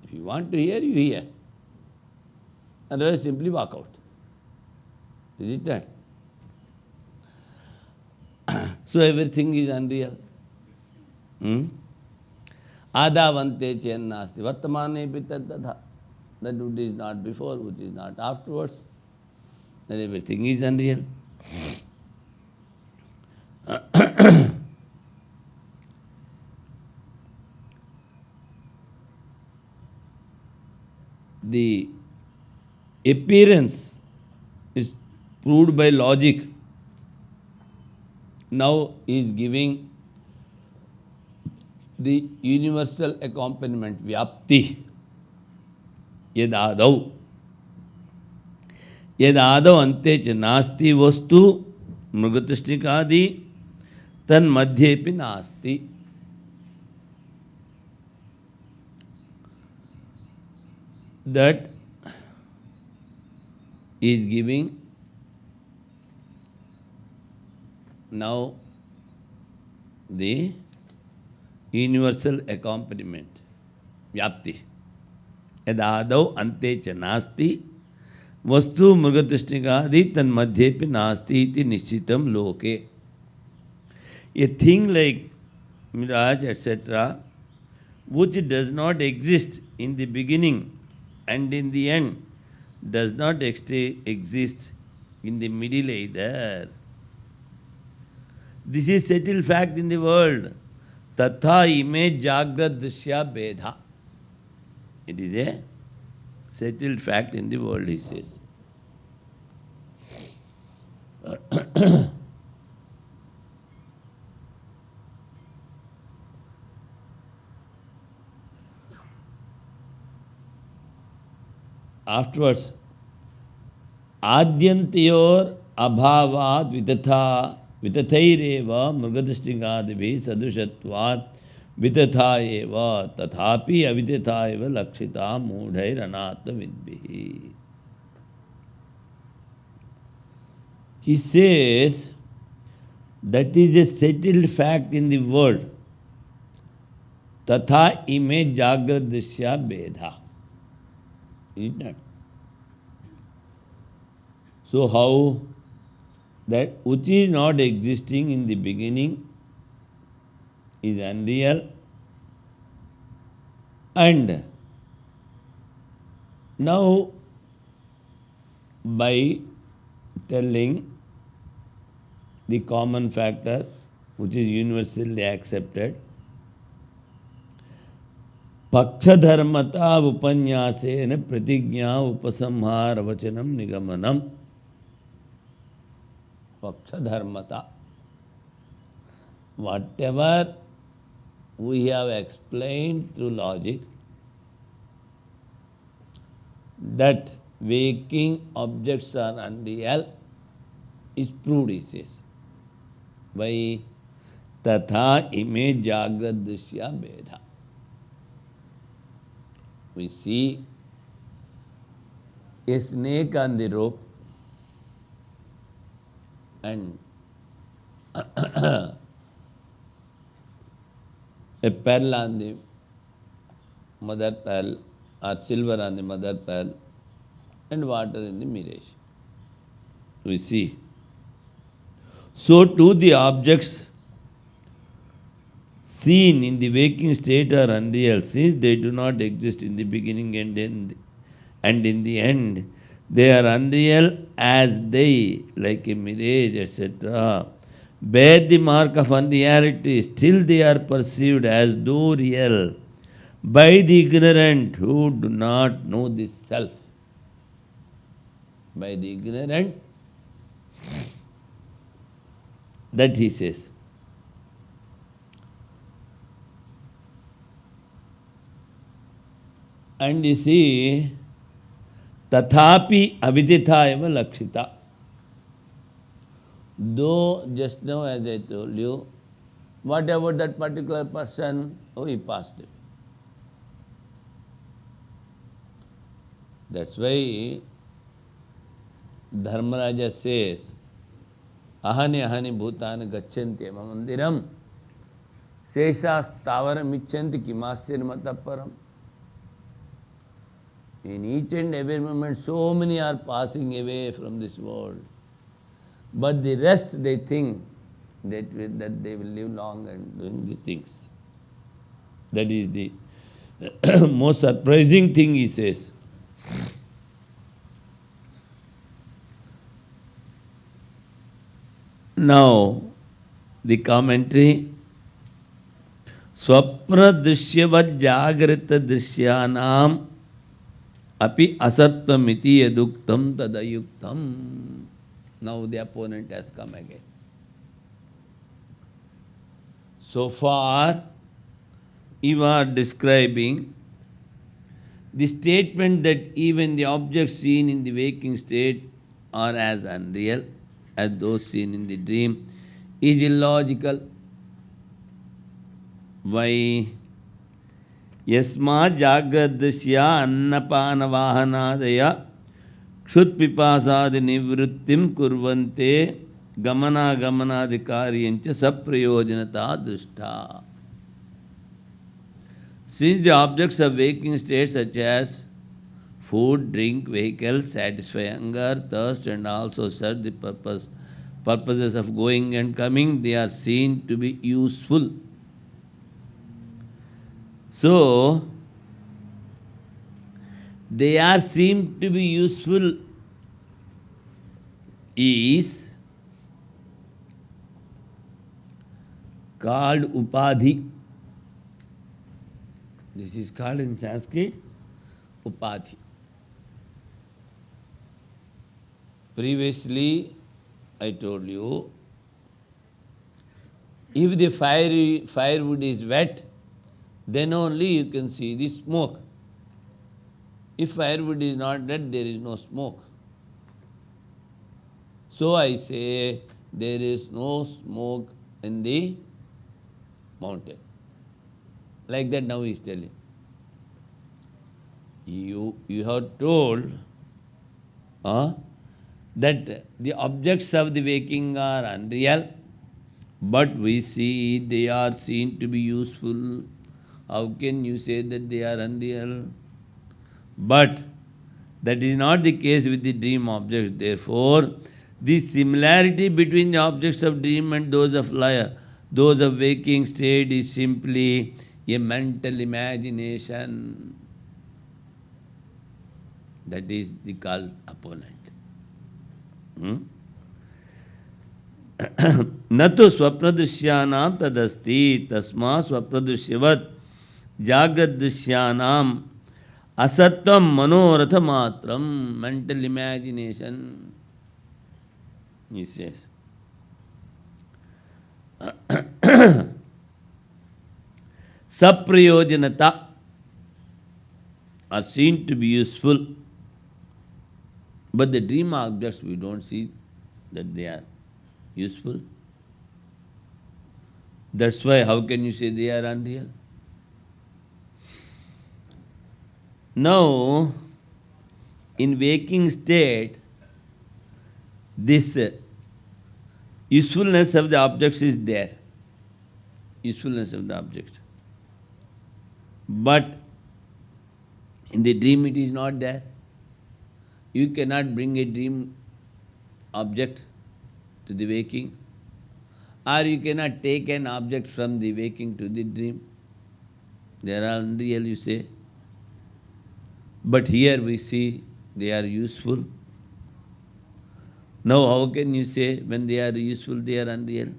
If you want to hear, you hear. Otherwise simply walk out. Is it that? So everything is unreal. Adavante chennasti. Vartamane pitadadha. That which is not before, which is not afterwards. Then everything is unreal. The appearance is proved by logic. Now he is giving the universal accompaniment, vyapti. Yadadau. Yadadau ante cha nasti vastu mrugatishnikadi tan madhyepi nasti. That is giving now the universal accompaniment, vyapti. Yadadau ante cha nasti vastu mrugatishnikadi tan madhyepi nasti iti nischitam loke. A thing like mirage, etc., which does not exist in the beginning and in the end, does not exist in the middle either. This is settled fact in the world. Tatha ime jagrad drishya bedha. It is a settled fact in the world, he says. Afterwards, Adyantayor abhavat vitathaieva mrugadishtingadivi sadushatvat vitathaeva tathapi avitathaeva lakshita mudhair anatma vidbihi. He says that is a settled fact in the world. Tatha ime jagradishya bedha. Is it not? So how that which is not existing in the beginning is unreal, and now by telling the common factor which is universally accepted, Pakshadharmata upanyasena pratignya upasamhara vachanam nigamanam. Pakshadharmata. Whatever we have explained through logic, that waking objects are unreal, is proved, he says. By tatha ime jagrad drishya bedha. We see a snake on the rope and a pearl on the mother pearl, or silver on the mother pearl, and water in the mirage. We see. So too the objects seen in the waking state are unreal, since they do not exist in the beginning and in the end. They are unreal as they, like a mirage, etc., bear the mark of unreality. Still they are perceived as though real by the ignorant who do not know the self. By the ignorant, that he says. And you see, tathapi aviditha eva lakshita. Though just now, as I told you, what about that particular person? Oh, he passed away. That's why Dharmaraja says, ahani ahani bhutani gacchanti eva mandiram seshas tavaram icchanti kimasya mataparam. In each and every moment, so many are passing away from this world. But the rest, they think that they will live long and doing these things. That is the most surprising thing, he says. Now, the commentary. Swapna drishyavat jagrita drishyanam api asattvamiti yaduktam tadayuktam. Now the opponent has come again. So far, you are describing the statement that even the objects seen in the waking state are as unreal as those seen in the dream is illogical. Why? Yasma jagradishya annapana vahanadaya kshut pipasadi nivrittim kurvante gamana gamanadhikaryancha saprayojanata drishta. Since the objects of waking state such as food, drink, vehicle, satisfy hunger, thirst, and also serve the purposes of going and coming, they are seen to be useful. So, they are seem to be useful is called upadhi. This is called in Sanskrit upadhi. Previously, I told you, if the firewood is wet, then only you can see the smoke. If firewood is not wet, there is no smoke. So I say, there is no smoke in the mountain. Like that now he is telling. You have told that the objects of the waking are unreal, but we see they are seen to be useful. How can you say that they are unreal? But that is not the case with the dream objects. Therefore, the similarity between the objects of dream and those of those of waking state is simply a mental imagination. That is the called opponent. नतो स्वप्नदृश्यानाम तदस्ति तस्मा स्वप्नदृश्यवत् जागृत दृश्यानाम असत्वम मनोरथ मात्रम mental imagination. He says. Saprayojanata are seen to be useful, but the dream objects we don't see that they are useful. That's why how can you say they are unreal? Now, in waking state, this usefulness of the objects is there. Usefulness of the object. But in the dream it is not there. You cannot bring a dream object to the waking, or you cannot take an object from the waking to the dream. They are unreal, you say. But here we see they are useful. Now how can you say when they are useful, they are unreal?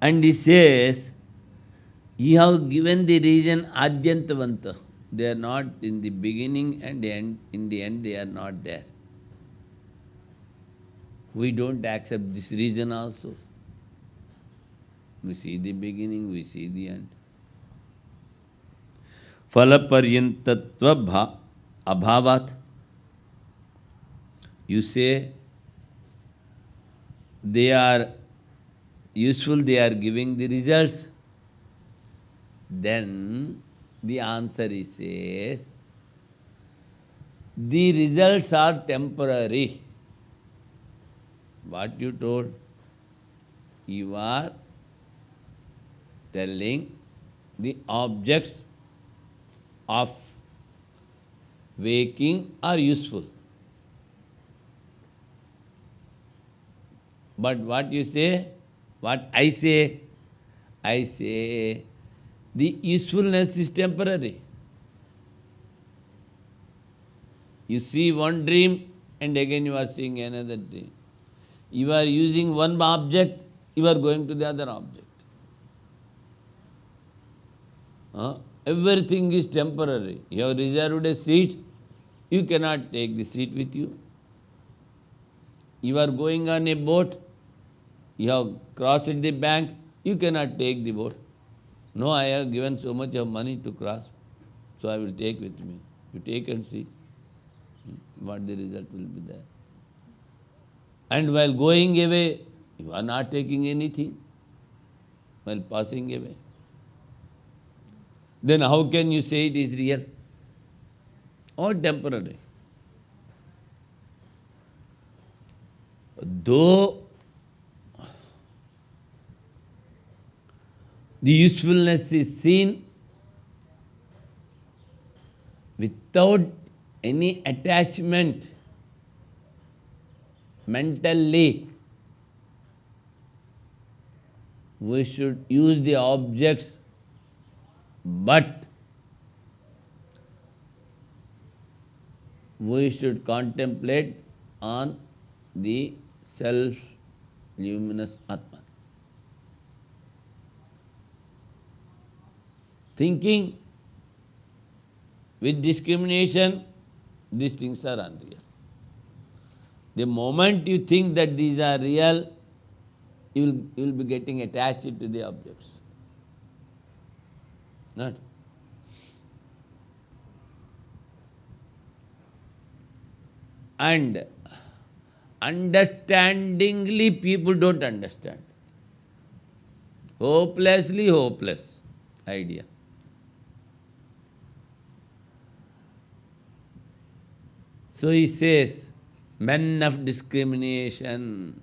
And he says, you have given the reason adyantavanta. They are not in the beginning and the end. In the end they are not there. We don't accept this reason also. We see the beginning, we see the end. Phalaparyantatva abhavat. You say they are useful, they are giving the results. Then the answer is says, the results are temporary. What you told? You are telling the objects of waking are useful. But what you say? What I say? I say the usefulness is temporary. You see one dream and again you are seeing another dream. You are using one object, you are going to the other object. Everything is temporary. You have reserved a seat, you cannot take the seat with you. You are going on a boat, you have crossed the bank, you cannot take the boat. No, I have given so much of money to cross, so I will take with me. You take and see what the result will be there. And while going away, you are not taking anything while passing away. Then how can you say it is real or temporary? Though the usefulness is seen without any attachment mentally, we should use the objects, but we should contemplate on the self-luminous Atma. Thinking with discrimination, these things are unreal. The moment you think that these are real, you will be getting attached to the objects. Not? And understandingly, people don't understand. Hopelessly hopeless idea. So he says, men of discrimination.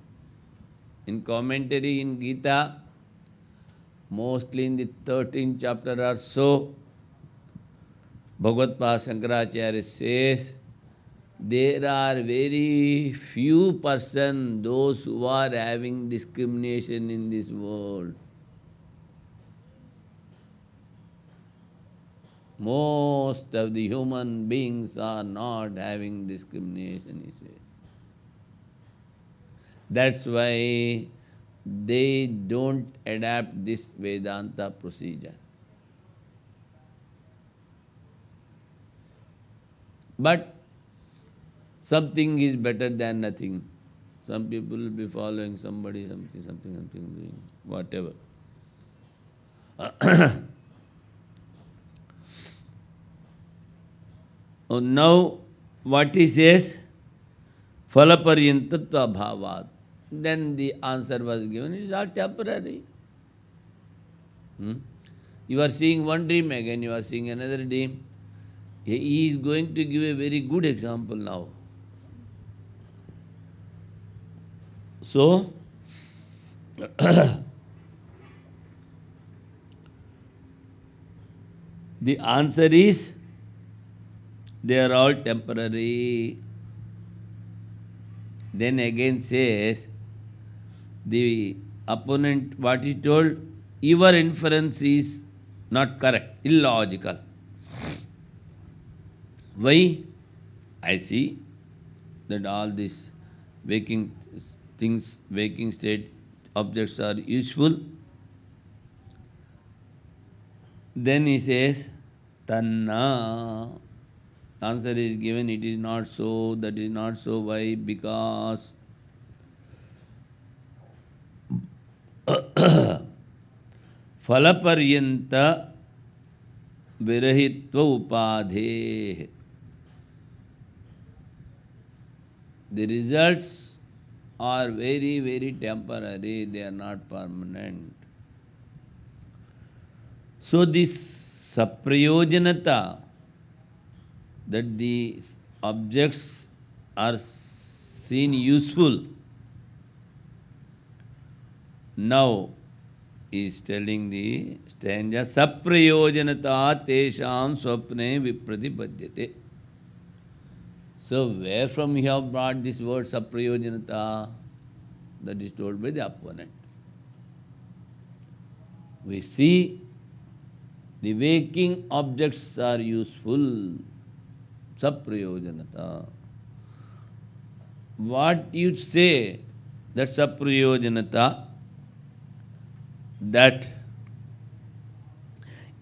In commentary in Gita, mostly in the 13th chapter or so, Bhagavad Shankaracharya says, there are very few persons, those who are having discrimination in this world. Most of the human beings are not having discrimination, he says. That's why they don't adapt this Vedanta procedure. But something is better than nothing. Some people will be following somebody, something, doing whatever. Now, what he says, Phalaparyantatva bhavat. Then the answer was given, it is all temporary. You are seeing one dream, again you are seeing another dream. He is going to give a very good example now. So, the answer is, they are all temporary. Then again says, the opponent, what he told, your inference is not correct, illogical. Why? I see that all these waking things, waking state objects are useful. Then he says, Tanna. Answer is given, it is not so, that is not so. Why? Because Phalaparyanta virahitva upadhe. The results are very, very temporary, they are not permanent. So this saprayojanata, that the objects are seen useful, now is telling the stanza, saprayojanata tesham swapne vipratipadyate. So where from you have brought this word saprayojanata? That is told by the opponent. We see the waking objects are useful. Saprayojanata. What you say, that saprayojanata, that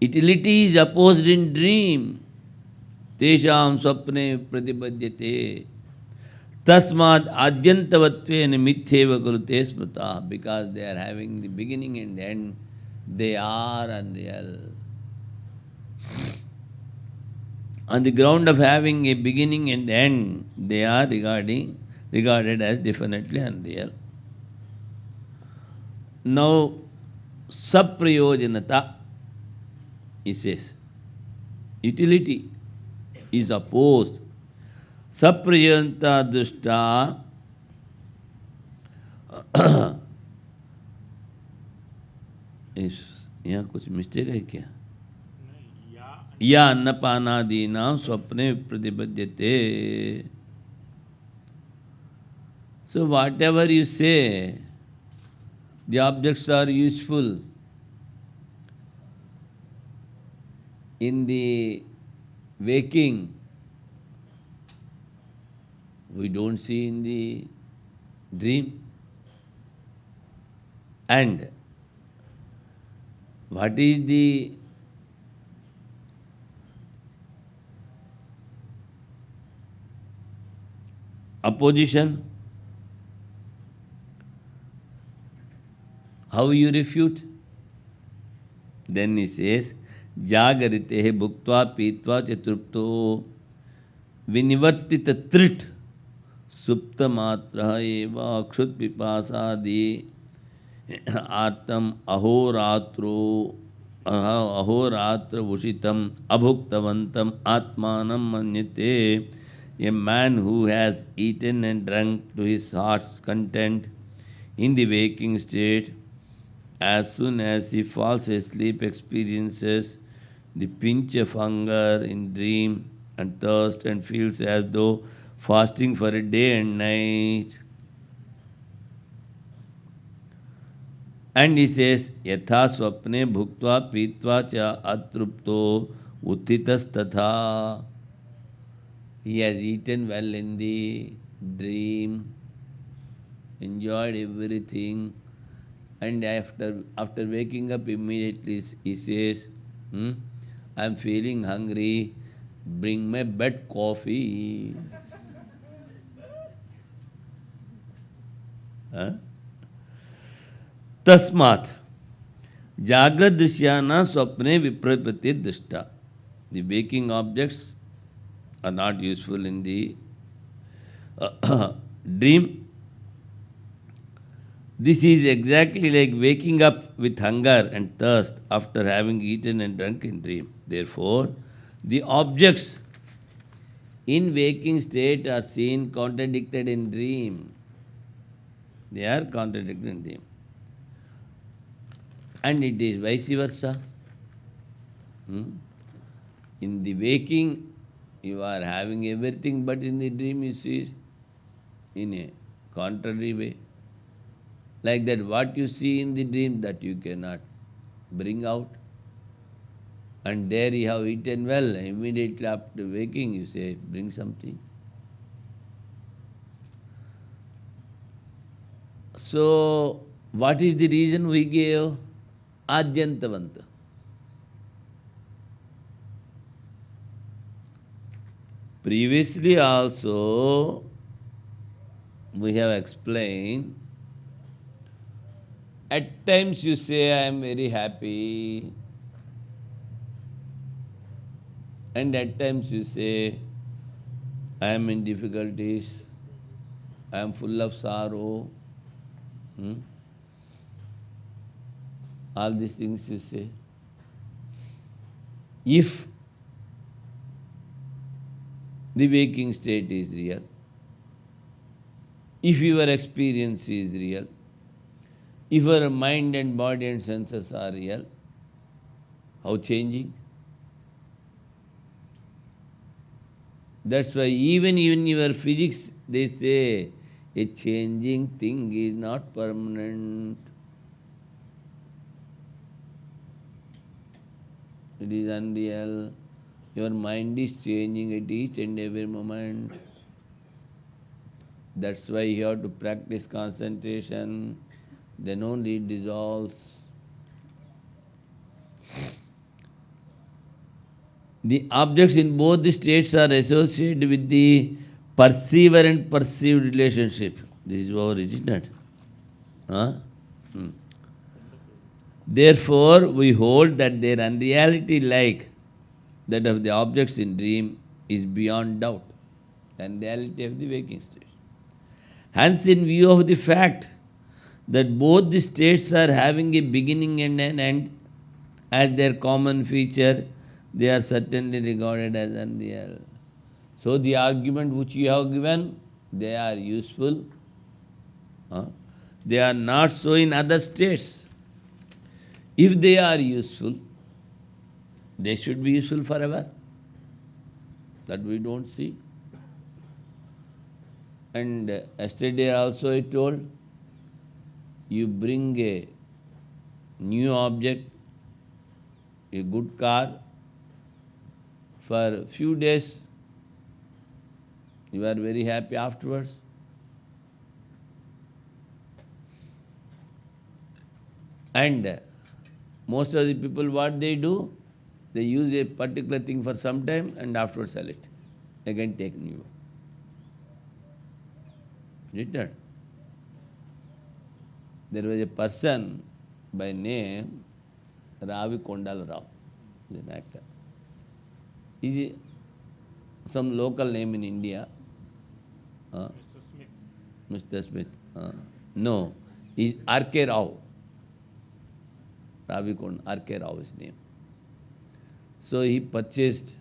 utility is opposed in dream. Tesham swapne pratipadyate. Tasmad adyantavattvena mithyeva kulute smrita. Because they are having the beginning and end, they are unreal. On the ground of having a beginning and end, they are regarded as definitely unreal. Now, saprayojanata, he says, utility is opposed. Saprayojanata dushta यहाँ कुछ mistake है क्या? या अन्नपानादीनां स्वप्ने So whatever you say, The objects are useful in the waking. We don't see in the dream. And what is the opposition? How you refute? Then he says, Jagaritehe bhuktva pitva chatrupto vinivartita trit supta matra eva akshut pipasadi artam ahoratra vushitam abhuktavantam atmanam manyate. A man who has eaten and drunk to his heart's content in the waking state, as soon as he falls asleep, experiences the pinch of hunger in dream and thirst and feels as though fasting for a day and night. And he says, Yatha swapne bhuktva pitva cha atrupto uthitas tatha. He has eaten well in the dream, enjoyed everything, and after waking up immediately he says, I am feeling hungry, bring my bed coffee. Tasmat Jagrad Drishyana Swapne Viprapati Drishta. The waking objects are not useful in the dream. This is exactly like waking up with hunger and thirst after having eaten and drunk in dream. Therefore, the objects in waking state are seen contradicted in dream. They are contradicted in dream. And it is vice versa. In the waking, you are having everything, but in the dream you see in a contrary way. Like that, what you see in the dream, that you cannot bring out. And there you have eaten well, immediately after waking you say, bring something. So, what is the reason we gave? Adyantavanta. Previously also, we have explained, at times you say, I am very happy, and at times you say, I am in difficulties, I am full of sorrow. All these things you say. If the waking state is real, if your experience is real, if your mind and body and senses are real, how changing? That's why even in your physics they say a changing thing is not permanent. It is unreal. Your mind is changing at each and every moment. That's why you have to practice concentration, then only it dissolves. The objects in both the states are associated with the perceiver and perceived relationship. This is our isn't it? Therefore, we hold that their unreality, like that of the objects in dream, is beyond doubt. The unreality of the waking state. Hence, in view of the fact that both the states are having a beginning and an end as their common feature, they are certainly regarded as unreal. So the argument which you have given, they are useful. They are not so in other states. If they are useful, they should be useful forever. That we don't see. And yesterday also I told, you bring a new object, a good car, for a few days, you are very happy afterwards. And most of the people, what they do? They use a particular thing for some time and afterwards sell it. Again take new. Is it not? There was a person by name Ravi Kondal Rao, he is an actor. He is some local name in India. Mr. Smith. Mr. Smith. No, he is R.K. Rao. Ravi Kondal, R.K. Rao is his name. So he purchased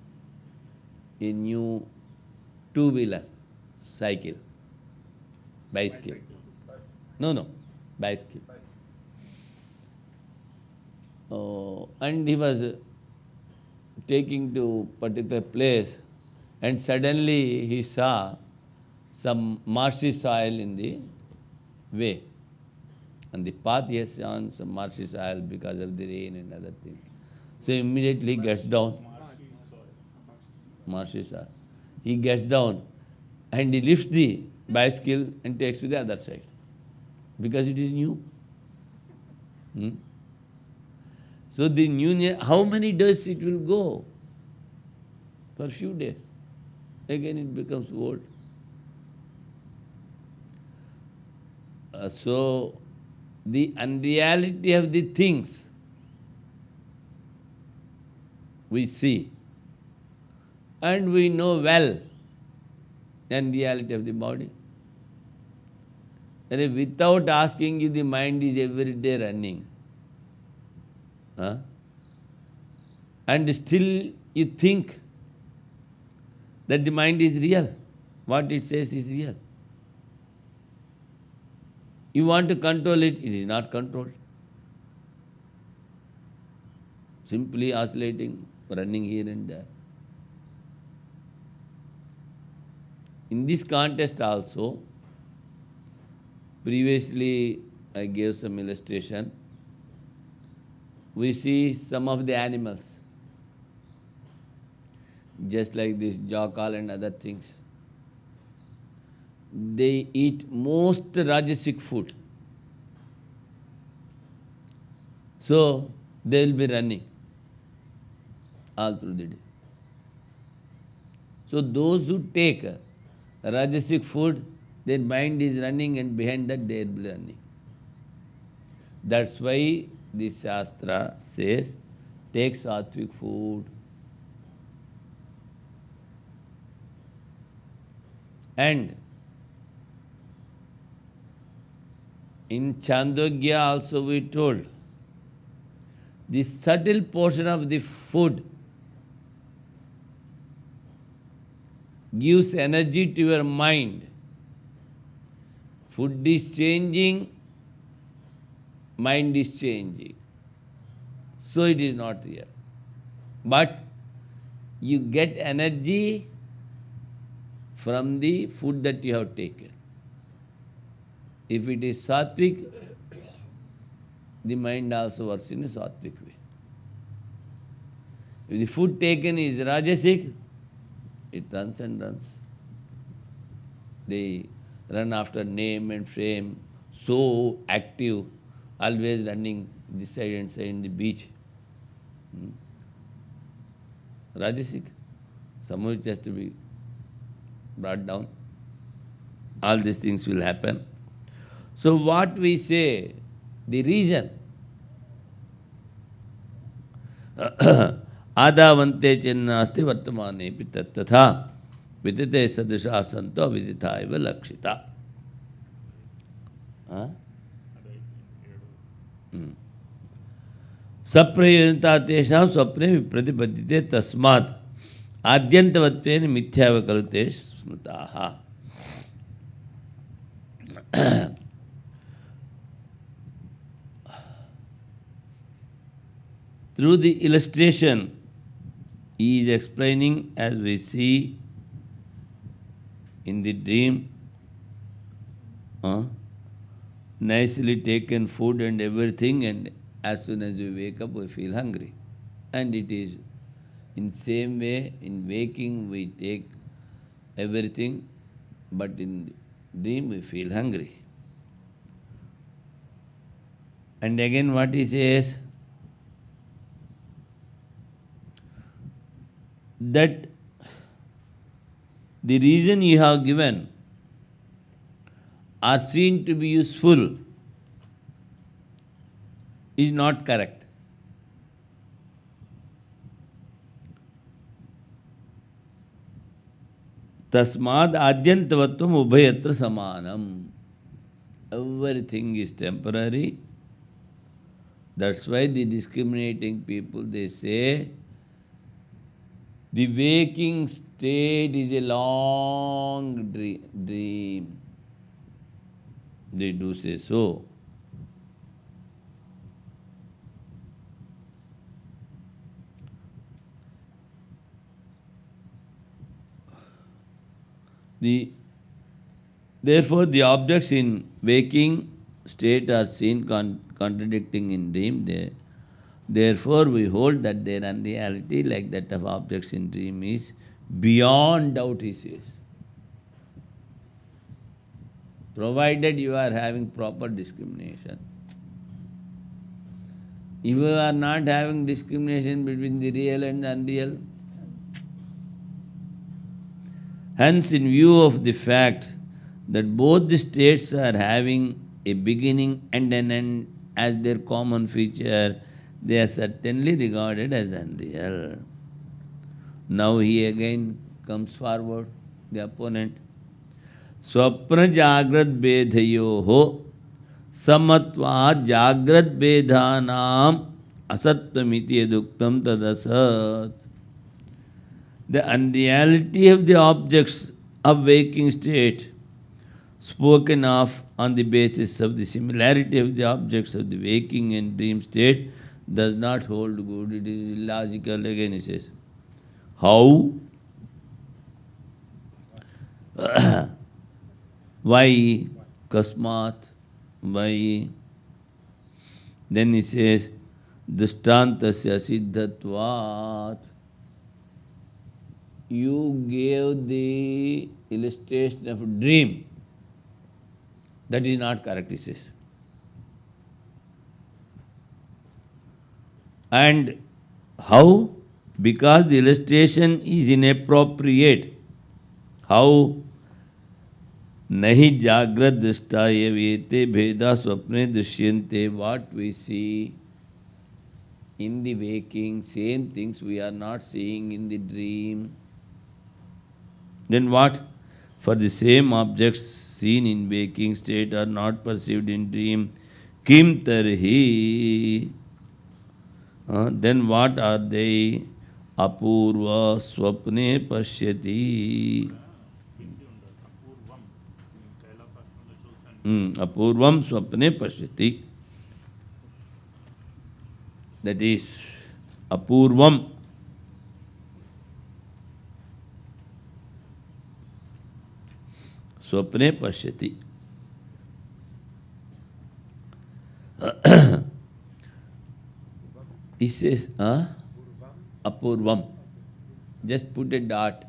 a new two-wheeler cycle, bicycle. No, bicycle. And he was taking to particular place, and suddenly he saw some marshy soil in the way. On the path he has seen some marshy soil because of the rain and other things. So immediately he gets down. Marshy soil. He gets down and he lifts the bicycle and takes to the other side because it is new. So the new, how many days it will go? For a few days. Again it becomes old. So the unreality of the things we see, and we know well the unreality of the body. And without asking you, the mind is every day running. And still you think that the mind is real. What it says is real. You want to control it, it is not controlled. Simply oscillating, running here and there. In this context also, previously I gave some illustration. We see some of the animals, just like this jackal and other things. They eat most rajasic food. So they will be running all through the day. So those who take rajasic food, their mind is running, and behind that they will be running. That's why the Shastra says, take sattvic food. And in Chandogya also we told, the subtle portion of the food gives energy to your mind. Food is changing, mind is changing. So it is not real. But you get energy from the food that you have taken. If it is sattvic, the mind also works in a sattvic way. If the food taken is rajasic, it runs and runs. They run after name and fame, so active, always running this side and side in the beach. Rajasic. Some of it has to be brought down. All these things will happen. So what we say, the reason, आदावन्ते चिन्नास्ति वर्तमाने पि तथा विदिते सदृशा सन्तो विदिता इव लक्षिता. सप्रयोजनता तेषां स्वप्ने विप्रतिपद्यते तस्मात् आद्यन्तवत्वेन मिथ्यावकल्पते स्मृताः. Through the illustration, he is explaining, as we see in the dream, nicely taken food and everything, and as soon as we wake up, we feel hungry. And it is in same way, in waking we take everything, but in dream we feel hungry. And again what he says, that the reason you have given are seen to be useful is not correct. Tasmad adyantavatvam ubhayatra samanam. Everything is temporary. That's why the discriminating people, they say, the waking state is a long dream. They do say so. Therefore, the objects in waking state are seen contradicting in dream. Therefore, we hold that their unreality, like that of objects in dream, is beyond doubt, he says. Provided you are having proper discrimination. If you are not having discrimination between the real and the unreal, hence, in view of the fact that both the states are having a beginning and an end as their common feature, they are certainly regarded as unreal. Now he again comes forward, the opponent. Swapna jagrad bedhayoho samatva jagrad bedhanam asattamiti eduktam tadasat. The unreality of the objects of waking state spoken of on the basis of the similarity of the objects of the waking and dream state does not hold good. It is illogical. Again he says. How? Why? Kasmat? Why? Then he says, Dishtantasya siddhatvat. You gave the illustration of a dream. That is not correct, he says. And how? Because the illustration is inappropriate. How? Nahi jagrad drishtaya vyete bheda swapne drishyante. What we see in the waking, same things we are not seeing in the dream. Then what? For the same objects seen in waking state are not perceived in dream. Kim tarhi? Then what are they? Apurva swapne pashyati. Apurvam swapne pashyati. That is apurvam. Swapne pashyati. He says, apurvam. Just put a dot.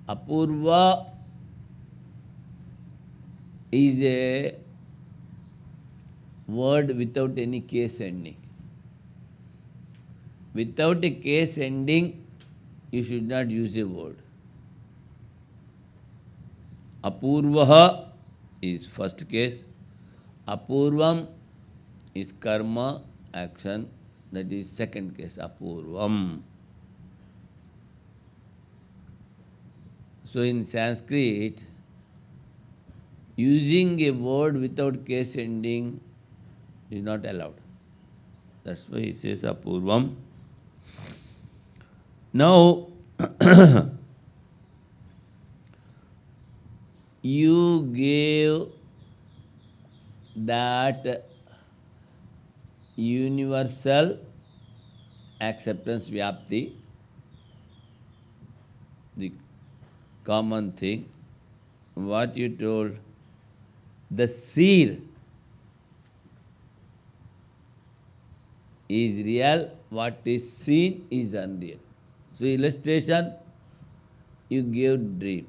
Apurva is a word without any case ending. Without a case ending, you should not use a word. Apurvaha is first case. Apurvam is karma, action. That is second case, apurvam. So in Sanskrit, using a word without case ending is not allowed. That's why he says apurvam. Now, you gave that universal acceptance vyapti, the common thing. What you told, the seer is real, what is seen is unreal. So illustration, you give dream.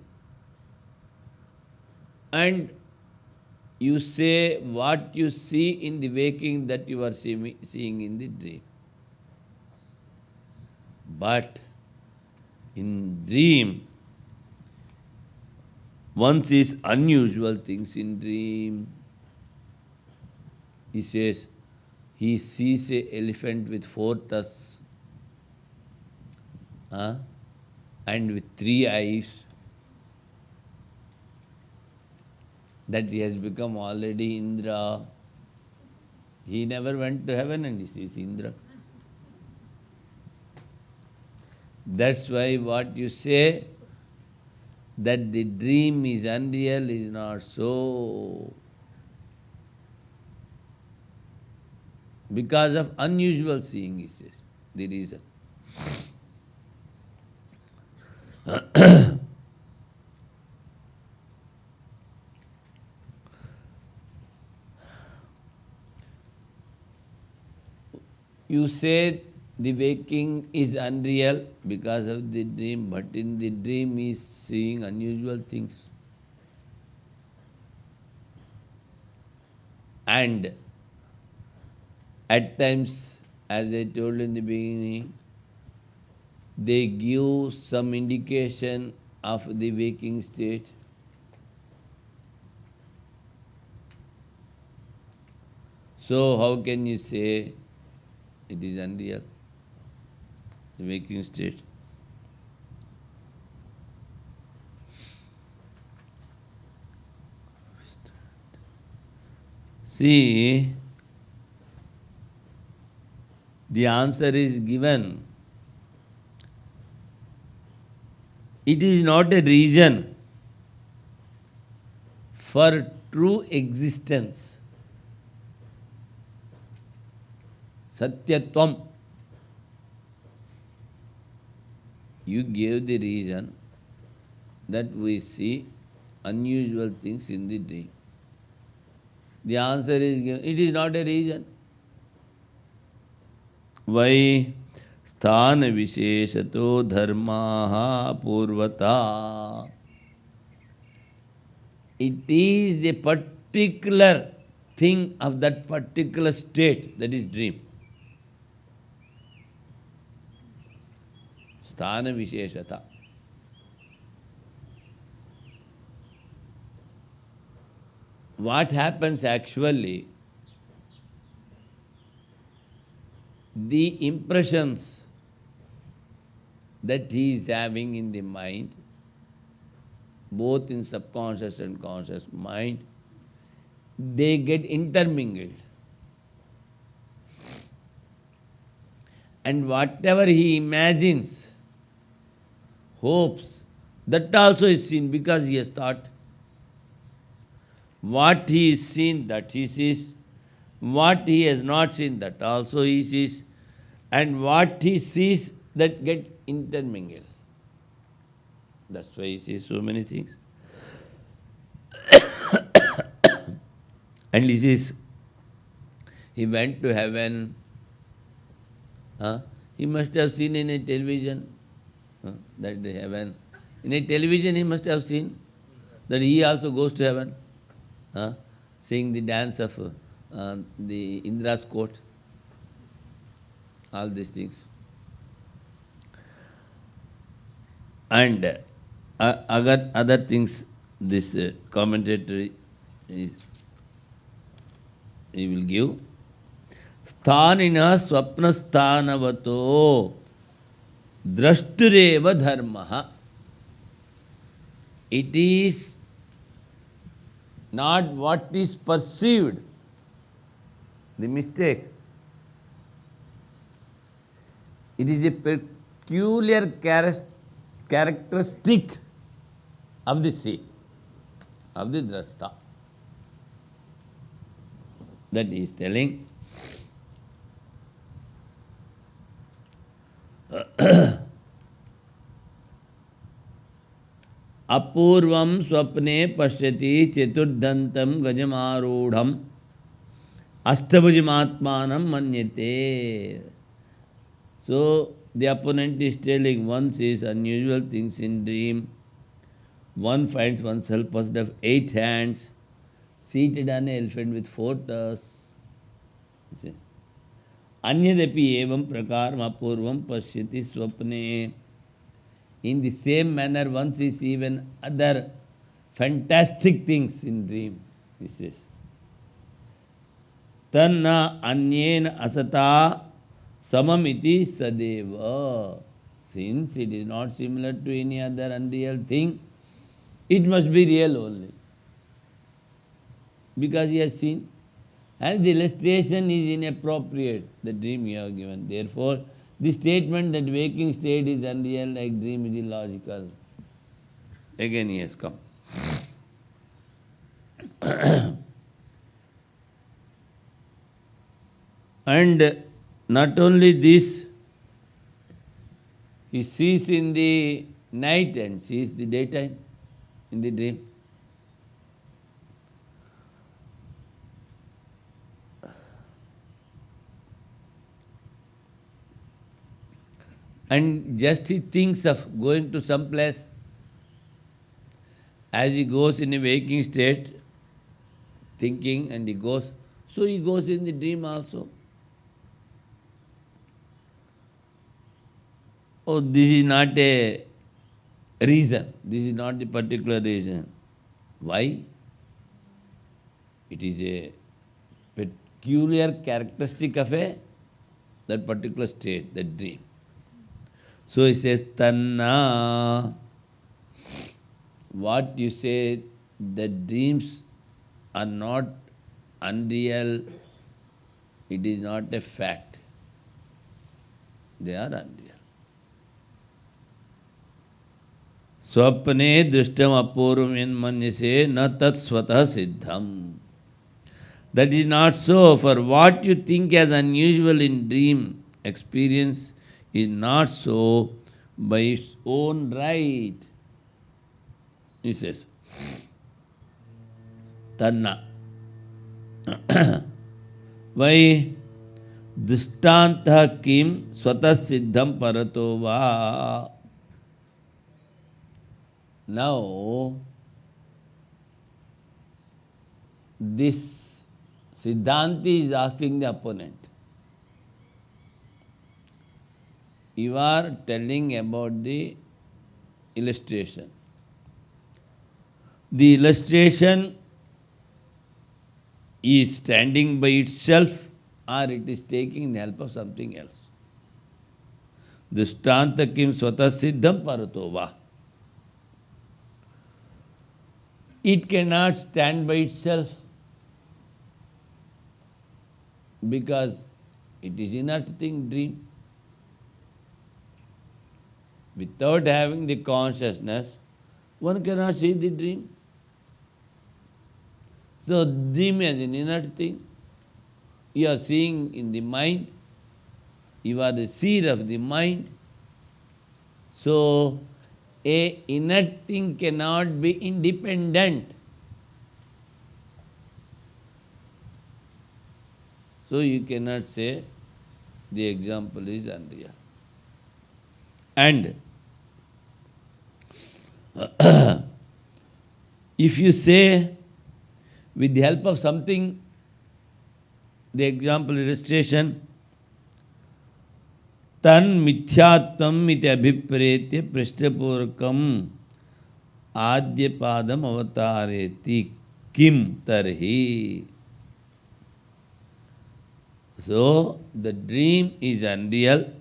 And you say what you see in the waking that you are seeing in the dream. But in dream, one sees unusual things in dream. He says, he sees an elephant with 4 tusks, and with 3 eyes, that he has become already Indra. He never went to heaven and he sees Indra. That's why what you say, that the dream is unreal, is not so. Because of unusual seeing, he says, the reason. You say the waking is unreal because of the dream, but in the dream he is seeing unusual things. And at times, as I told in the beginning, they give some indication of the waking state. So how can you say it is unreal, the waking state? See, the answer is given. It is not a reason for true existence. Satyatvam. You gave the reason that we see unusual things in the dream. The answer is given. It is not a reason. Why? Sthana visheshato dharmaha purvata. It is a particular thing of that particular state, that is dream. Sthana visheshata. What happens actually, the impressions that he is having in the mind, both in subconscious and conscious mind, they get intermingled. And whatever he imagines, hopes, that also is seen because he has thought. What he has seen, that he sees. What he has not seen, that also he sees. And what he sees, that gets intermingled. That's why he sees so many things. And he says, he went to heaven. He must have seen in a television that the heaven. In a television he must have seen that he also goes to heaven, seeing the dance of the Indra's court, all these things. And other things, this commentator is, he will give. Sthanina swapna sthanavato drashtureva dharmaha. It is not what is perceived, the mistake. It is a peculiar characteristic of the seer, of the drashta. That he is telling. apurvam swapne pashyati cheturdhantam gajamarodham astabhujimatmanam manyate. So the opponent is telling one sees unusual things in dream, one finds oneself possessed of 8 hands, seated on an elephant with 4 toes. Anyadapi evam prakaram apurvam pashyati swapne. In the same manner, one sees even other fantastic things in dream. He says, Tanna anyena asata samamiti sadeva. Since it is not similar to any other unreal thing, it must be real only. Because he has seen. And the illustration is inappropriate, the dream you have given. Therefore, the statement that waking state is unreal like dream is illogical. Again he has come. And not only this, he sees in the night and sees the daytime in the dream. And just he thinks of going to some place. As he goes in a waking state, thinking, and he goes, so he goes in the dream also. Oh, this is not a reason. This is not the particular reason. Why? It is a peculiar characteristic of that particular state, that dream. So he says, Tanna. What you say, the dreams are not unreal, it is not a fact. They are unreal. Swapne drishtam apurvam manyase na tat swatah siddham. That is not so. For what you think as unusual in dream experience is not so by its own right. He says, Tanna. Why? Drishtantah kim swatah siddham parato va. Now, this Siddhanti is asking the opponent. You are telling about the illustration. The illustration is standing by itself or it is taking the help of something else. Drishtanta kim swatah siddham parato va. It cannot stand by itself because it is inert thing, dream. Without having the consciousness, one cannot see the dream. So dream is an inert thing. You are seeing in the mind. You are the seer of the mind. So a inert thing cannot be independent. So you cannot say the example is unreal. And if you say with the help of something, the example illustration, tan mithyatvam iti abhipretya prashtapurkam adya padam avatareti kim tarhi. So the dream is unreal.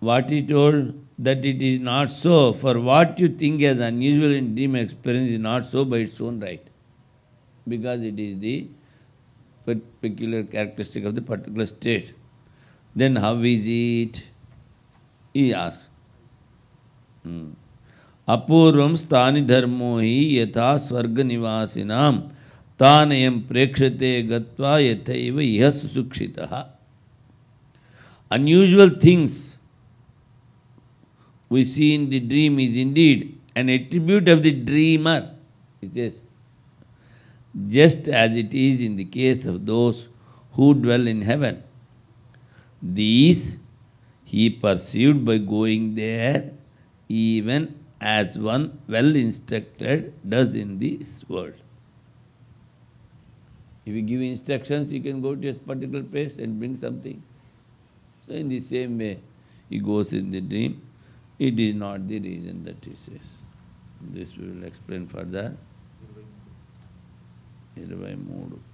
What he told, that it is not so. For what you think as unusual in dream experience is not so by its own right. Because it is the peculiar characteristic of the particular state. Then how is it? He asks. Apurvam sthani dharmo hi yatha swarga nivasinam tanayam prekshate gatva yathaiva iha susukshitaha. Unusual things we see in the dream is indeed an attribute of the dreamer. He says, just as it is in the case of those who dwell in heaven. These he perceived by going there, even as one well instructed does in this world. If you give instructions, you can go to a particular place and bring something. So in the same way, he goes in the dream. It is not the reason that he says. This we will explain further. 23